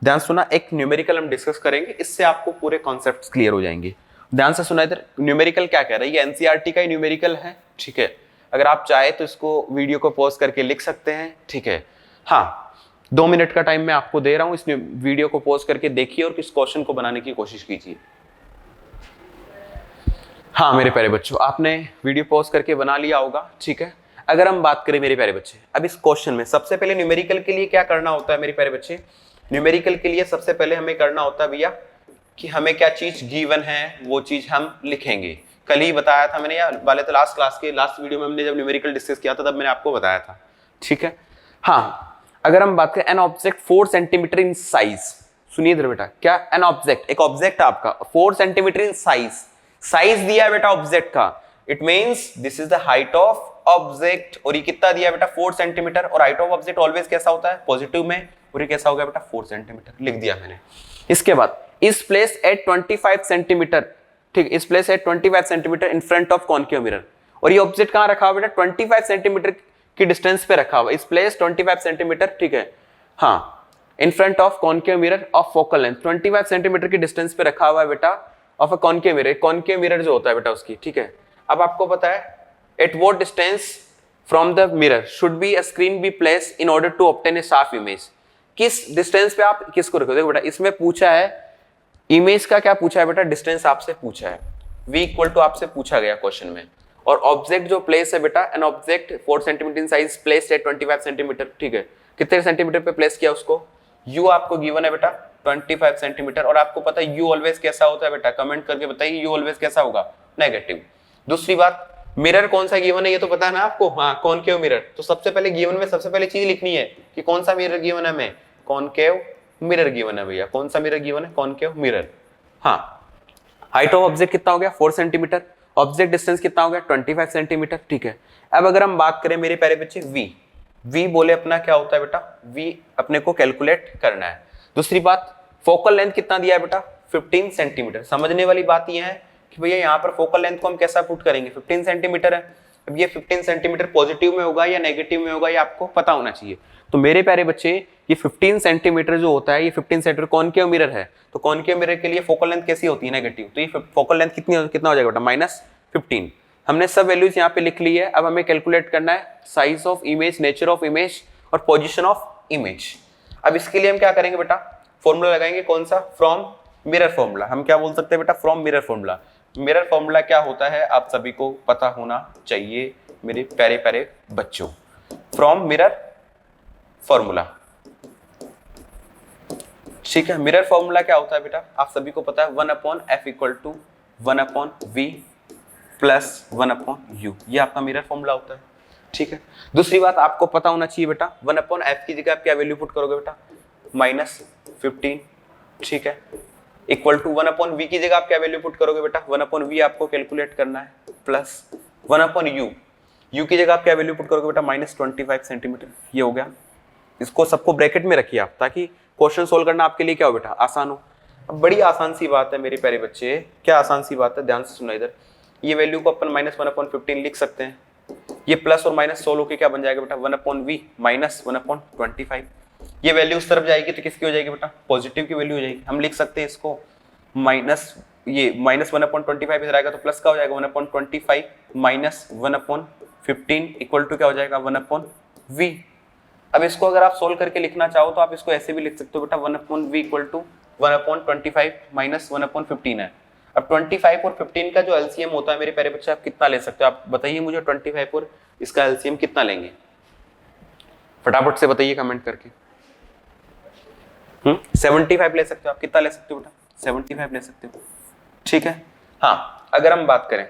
ध्यान सुना, एक न्यूमेरिकल हम डिस्कस करेंगे, इससे आपको पूरे कॉन्सेप्ट्स क्लियर हो जाएंगे। ध्यान से सुना, इधर न्यूमेरिकल क्या कह रहा है, ये एनसीईआरटी का ही न्यूमेरिकल है, ठीक है। अगर आप चाहे तो इसको वीडियो को पॉज करके लिख सकते हैं, ठीक है। हाँ, 2 मिनट का टाइम मैं आपको दे रहा हूं, इस वीडियो को पॉज करके देखिए और इस क्वेश्चन को बनाने की कोशिश कीजिए। हाँ मेरे प्यारे बच्चों, आपने वीडियो पॉज करके बना लिया होगा, ठीक है। अगर हम बात करें मेरे प्यारे बच्चे, अब इस क्वेश्चन में सबसे पहले न्यूमेरिकल के लिए क्या करना होता है मेरे प्यारे बच्चे? न्यूमेरिकल के लिए सबसे पहले हमें करना होता है भैया कि हमें क्या चीज गिवन है वो चीज हम लिखेंगे। कल ही बताया था मैंने, या वाले तो लास्ट क्लास के लास्ट वीडियो में हमने जब न्यूमेरिकल डिस्कस किया था तब मैंने आपको बताया था, ठीक है। हाँ, अगर हम बात करें an object 4 centimetre in size, सुनिए इधर बेटा, क्या एन ऑब्जेक्ट, एक ऑब्जेक्ट आपका 4 सेंटीमीटर इन साइज दिया है बेटा ऑब्जेक्ट का, it means this is the height of object, और ये कितना दिया है बेटा? 4 सेंटीमीटर, और हाइट ऑफ ऑब्जेक्ट ऑलवेज कैसा होता है? पॉजिटिव में, और ये कैसा हो गया बेटा? 4 सेंटीमीटर लिख दिया मैंने। इसके बाद इस प्लेस एट 25 सेंटीमीटर, ठीक, इस place at 25 centimetre in front of concave mirror, और ये ऑब्जेक्ट कहां रखा हुआ बेटा? 25 सेंटीमीटर की डिस्टेंस पे रखा हुआ, इस प्लेस 25 सेंटीमीटर, ठीक है। हाँ, in front of concave mirror of focal length, 25 centimetre की डिस्टेंस पे रखा हुआ है बेटा of a concave mirror. Concave mirror जो होता है बेटा उसकी, ठीक है। अब आपको पता है at what distance from the mirror should be a screen be place in order to obtain a sharp image, किस डिस्टेंस पे आप किसको रखोगे? देखो बेटा, इसमें पूछा है इमेज का, क्या पूछा है बेटा? डिस्टेंस आपसे पूछा है, v इक्वल टू आपसे पूछा गया क्वेश्चन में, और ऑब्जेक्ट जो प्लेस है बेटा, an object 4 centimetre in size place at 25 centimetre, ठीक है। कितने सेंटीमीटर पे प्लेस किया उसको? u आपको गिवन है बेटा 25 सेंटीमीटर, और आपको पता है u ऑलवेज कैसा होता है बेटा? कमेंट करके बताइए u ऑलवेज कैसा होगा? नेगेटिव। दूसरी बात, मिरर कौन सा गिवन है ये तो पता है ना आपको? हाँ, कॉनकेव मिरर। तो सबसे पहले गिवन में सबसे पहले चीज लिखनी है कि कौन सा मिरर गिवन है हमें? कॉनकेव मिरर गिवन है भैया। कौन सा मिरर गिवन है? Concave mirror. हाँ, हाइट ऑफ ऑब्जेक्ट कितना हो गया? 4 सेंटीमीटर। ऑब्जेक्ट डिस्टेंस कितना हो गया? 25 सेंटीमीटर, ठीक है। अब अगर हम बात करें मेरे प्यारे बच्चे v, v बोले अपना क्या होता है बेटा, v अपने को कैलकुलेट करना है। दूसरी बात, फोकल लेंथ कितना दिया है बेटा, 15 सेंटीमीटर। समझने वाली बात यह है कि भैया यहाँ पर फोकल लेंथ को हम कैसा पुट करेंगे, 15 सेंटीमीटर है। अब ये 15 सेंटीमीटर पॉजिटिव में होगा या नेगेटिव में होगा, ये आपको पता होना चाहिए। तो मेरे प्यारे बच्चे, ये 15 सेंटीमीटर जो होता है, ये 15 सेंटीमीटर कॉनकेव मिरर है, तो कॉनकेव मिरर के लिए फोकल लेंथ कैसी होती है, नेगेटिव। तो ये फोकल लेंथ कितना हो जाएगा बेटा, -15। हमने सब वैल्यूज यहाँ पे लिख ली है। अब हमें कैलकुलेट करना है size of image, nature of image और पोजीशन ऑफ इमेज। अब इसके लिए हम क्या करेंगे बेटा, फॉर्मूला लगाएंगे, कौन सा, फ्रॉम मिरर फॉर्मूला। हम क्या बोल सकते हैं बेटा, from mirror formula. Mirror formula क्या होता है आप सभी को पता होना चाहिए मेरे प्यारे प्यारे बच्चों। फ्रॉम मिरर फॉर्मूला, ठीक है। मिरर फॉर्मूला क्या होता है बेटा, आप सभी को पता है, 1/f = 1/v प्लस 1/u, ये आपका मिरर फॉर्मूला होता है, ठीक है। दूसरी बात आपको पता होना चाहिए बेटा, 1/f की जगह आप क्या वैल्यू पुट करोगे बेटा, -15, ठीक है, इक्वल टू 1/v की जगह आप क्या वैल्यू पुट करोगे बेटा, 1/v आपको कैलकुलेट करना है, प्लस 1/u, u की जगह आप क्या वैल्यू पुट करोगे बेटा, -25 सेंटीमीटर। ये हो गया। इसको सबको ब्रैकेट में रखिए आप, ताकि क्वेश्चन सोल्व करना आपके लिए क्या हो बेटा, आसान हो। अब बड़ी आसान सी बात है मेरे प्यारे बच्चे, क्या आसान सी बात है, ध्यान से सुना इधर। ये वैल्यू को अपन -1/15 लिख सकते हैं। ये प्लस और माइनस सोल्व होकर क्या बन जाएगा बेटा, 1/v -1/25। ये वैल्यू उस तरफ जाएगी तो किसकी हो जाएगी बेटा, पॉजिटिव की वैल्यू हो जाएगी। हम लिख सकते हैं इसको माइनस, ये -1/25 इधर आएगा तो प्लस का हो जाएगा 1/25 -1/15 इक्वल टू क्या हो जाएगा 1/v। अब इसको अगर आप सोल्व करके लिखना चाहो तो आप इसको ऐसे भी लिख सकते हो बेटा, 1/v इक्वल टू 1/25 -1/15 है। अब 25 और 15 का जो एलसीएम होता है मेरे प्यारे बच्चे, आप कितना ले सकते हो, आप बताइए मुझे 25 और इसका एलसीएम कितना लेंगे, फटाफट से बताइए कमेंट करके। 75 ले सकते हो आप, कितना ले सकते हो बेटा, 75 ले सकते हो, ठीक है। हाँ, अगर हम बात करें,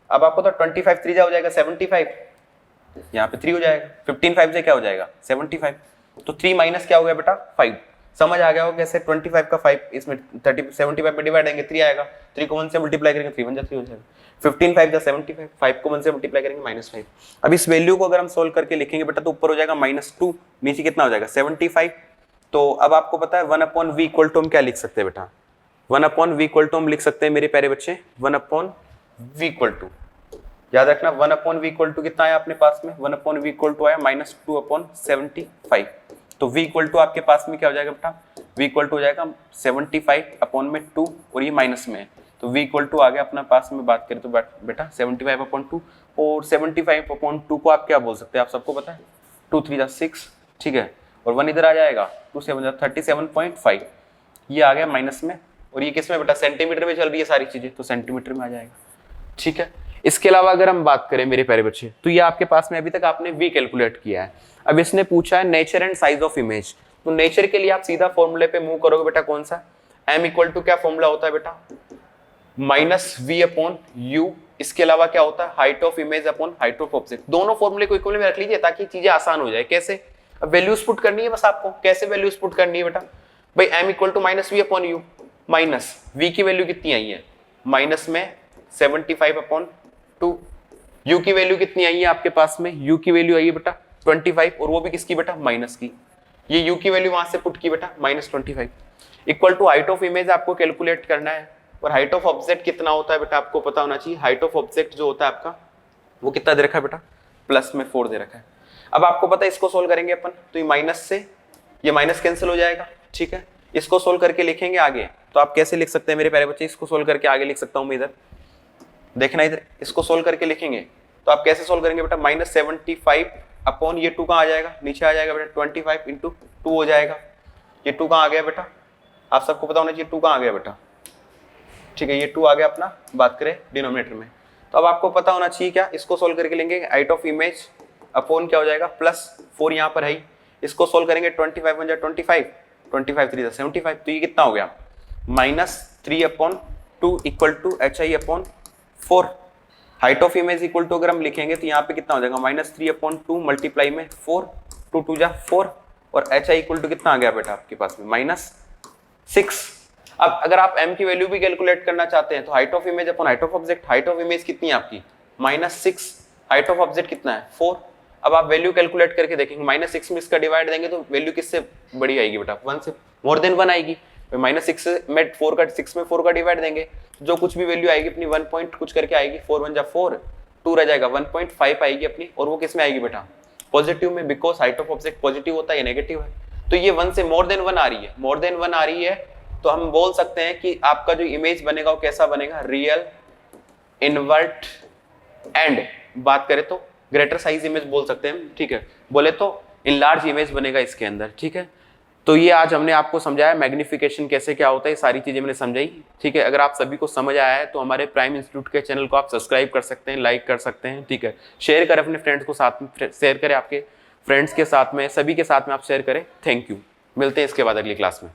अब आपको तो 25 3 हो जाएगा 75, यहाँ पे 3 हो जाएगा, 15 5 से क्या हो जाएगा 75, तो 3 माइनस क्या हो गया बेटा 5। समझ आ गया हो कैसे, 25 का 5 इसमें 75 में डिवाइड आएंगे 3 आएगा, 3 को 1 से मल्टीप्लाई करेंगे 3 1 जा 3 हो जाएगा, 15 5 जा 75, 5 को 1 से मल्टीप्लाई करेंगे -5। अब इस वैल्यू को अगर हम सोल्व करके लिखेंगे बेटा तो ऊपर हो जाएगा -2, नीचे कितना हो जाएगा 75। तो अब आपको पता है 1/v इक्वल टू हम क्या लिख सकते हैं बेटा, 1/v इक्वल टू हम लिख सकते हैं मेरे प्यारे बच्चे, 1/v इक्वल टू, याद रखना 1/v इक्वल टू कितना आया अपने पास में, 1/v इक्वल टू आया -2/75। तो v इक्वल टू आपके पास में क्या हो जाएगा बेटा, v इक्वल टू हो जाएगा 75/2 और ये माइनस में है, तो v इक्वल टू आ गया अपना पास में, बात करें तो बेटा 75/2, और 75/2 को आप क्या बोल सकते हैं, आप सबको पता है 2 3 जा 6, ठीक है, और 1 इधर आ जाएगा 2 7 जा 37.5, ये आ गया माइनस में, और ये किस में बेटा, सेंटीमीटर में चल रही है सारी चीजें, तो सेंटीमीटर में आ जाएगा, ठीक है। इसके अलावा अगर हम बात करें मेरे प्यारे बच्चे, तो ये आपके पास में अभी तक आपने v कैलकुलेट किया है। अब इसने पूछा है nature and size of image, तो नेचर के लिए आप सीधा फॉर्मूले पे मूव करोगे बेटा, कौन सा, m इक्वल टू क्या फॉर्मूला होता है बेटा, -v/u। इसके अलावा क्या होता है, height of image upon height of object. दोनों फॉर्मूले को इक्वल में रख लीजिए ताकि चीजें आसान हो जाए। कैसे, अब वैल्यूज पुट करनी है बस आपको, कैसे वैल्यूज पुट करनी है बेटा, भाई m equal to -v/u, minus v की वैल्यू कितनी आई है, माइनस में 75/2, u की वैल्यू कितनी आई है आपके पास में, u की वैल्यू आई है बेटा 25, और वो भी किसकी बेटा, माइनस की। ये u की वैल्यू वहां से पुट की बेटा -25, equal to height of image आपको कैलकुलेट करना है, और हाइट ऑफ ऑब्जेक्ट कितना होता है बेटा आपको पता होना चाहिए। हाइट ऑफ ऑब्जेक्ट जो होता है आपका वो कितना दे रखा है बेटा, +4 दे रखा है। अब आपको पता है इसको सोल्व करेंगे अपन, तो ये माइनस से ये माइनस कैंसिल हो जाएगा, ठीक है। इसको सोल्व करके लिखेंगे आगे, तो आप कैसे लिख सकते हैं मेरे प्यारे बच्चे, इसको सोल्व करके आगे लिख सकता हूं मैं, इधर देखना, इधर इसको सोल्व करके लिखेंगे तो आप कैसे सोल्व करेंगे बेटा, -75 अपॉन ये 2 कहाँ आ जाएगा, नीचे आ जाएगा बेटा, 25 × 2 हो जाएगा। ये 2 कहाँ आ गया बेटा, आप सबको पता होना चाहिए 2 कहाँ आ गया बेटा, ठीक है, ये 2 आ गया अपना, बात करें डिनोमिनेटर में। तो अब आपको पता होना चाहिए क्या, इसको सोल्व करके लेंगे हाइट ऑफ इमेज अपॉन क्या हो जाएगा +4, यहाँ पर है, इसको सोल्व करेंगे 25 1 जा 25, 25 3 जा 75, तो ये कितना हो गया -3/2 equal to hi/4। Height of image equal to अगर हम लिखेंगे तो यहाँ पे कितना हो जाएगा -3/2 मल्टीप्लाई में 4, 2 2 जा 4, और hi इक्वल टू कितना आ गया बेटा आपके पास में -6। अब अगर आप m की वैल्यू भी कैलकुलेट करना चाहते हैं तो height of image upon height of object, height of image कितनी है आपकी -6, हाइट ऑफ ऑब्जेक्ट कितना है 4। अब आप वैल्यू कैलकुलेट करके देखेंगे, -6 में इसका डिवाइड देंगे तो वैल्यू किससे बड़ी आएगी बेटा, 1 से, मोर देन 1 आएगी। -6 में 4 का डिवाइड देंगे, जो कुछ भी वैल्यू आएगी अपनी 1 पॉइंट कुछ करके आएगी, 4 1 जा 4, 2 रह जाएगा, 1.5 आएगी अपनी, और वो किस में आएगी बेटा, पॉजिटिव में, because height of object positive होता है या नेगेटिव है। तो ये 1 से मोर देन 1 आ रही है, मोर देन 1 आ रही है, तो हम बोल सकते हैं कि आपका जो इमेज बनेगा वो कैसा बनेगा, रियल, इनवर्ट एंड, बात करें तो ग्रेटर साइज इमेज बोल सकते हैं, ठीक है, बोले तो इनलार्ज इमेज बनेगा इसके अंदर, ठीक है। तो ये आज हमने आपको समझाया मैग्निफिकेशन कैसे क्या होता है, सारी चीजें मैंने समझाई, ठीक है। अगर आप सभी को समझ आया है तो हमारे प्राइम इंस्टीट्यूट के चैनल को आप सब्सक्राइब कर सकते हैं, लाइक कर सकते हैं, ठीक है। शेयर करें अपने फ्रेंड्स को साथ में, शेयर करें आपके फ्रेंड्स के साथ में, सभी के साथ में आप शेयर करें। थैंक यू, मिलते हैं इसके बाद अगली क्लास में।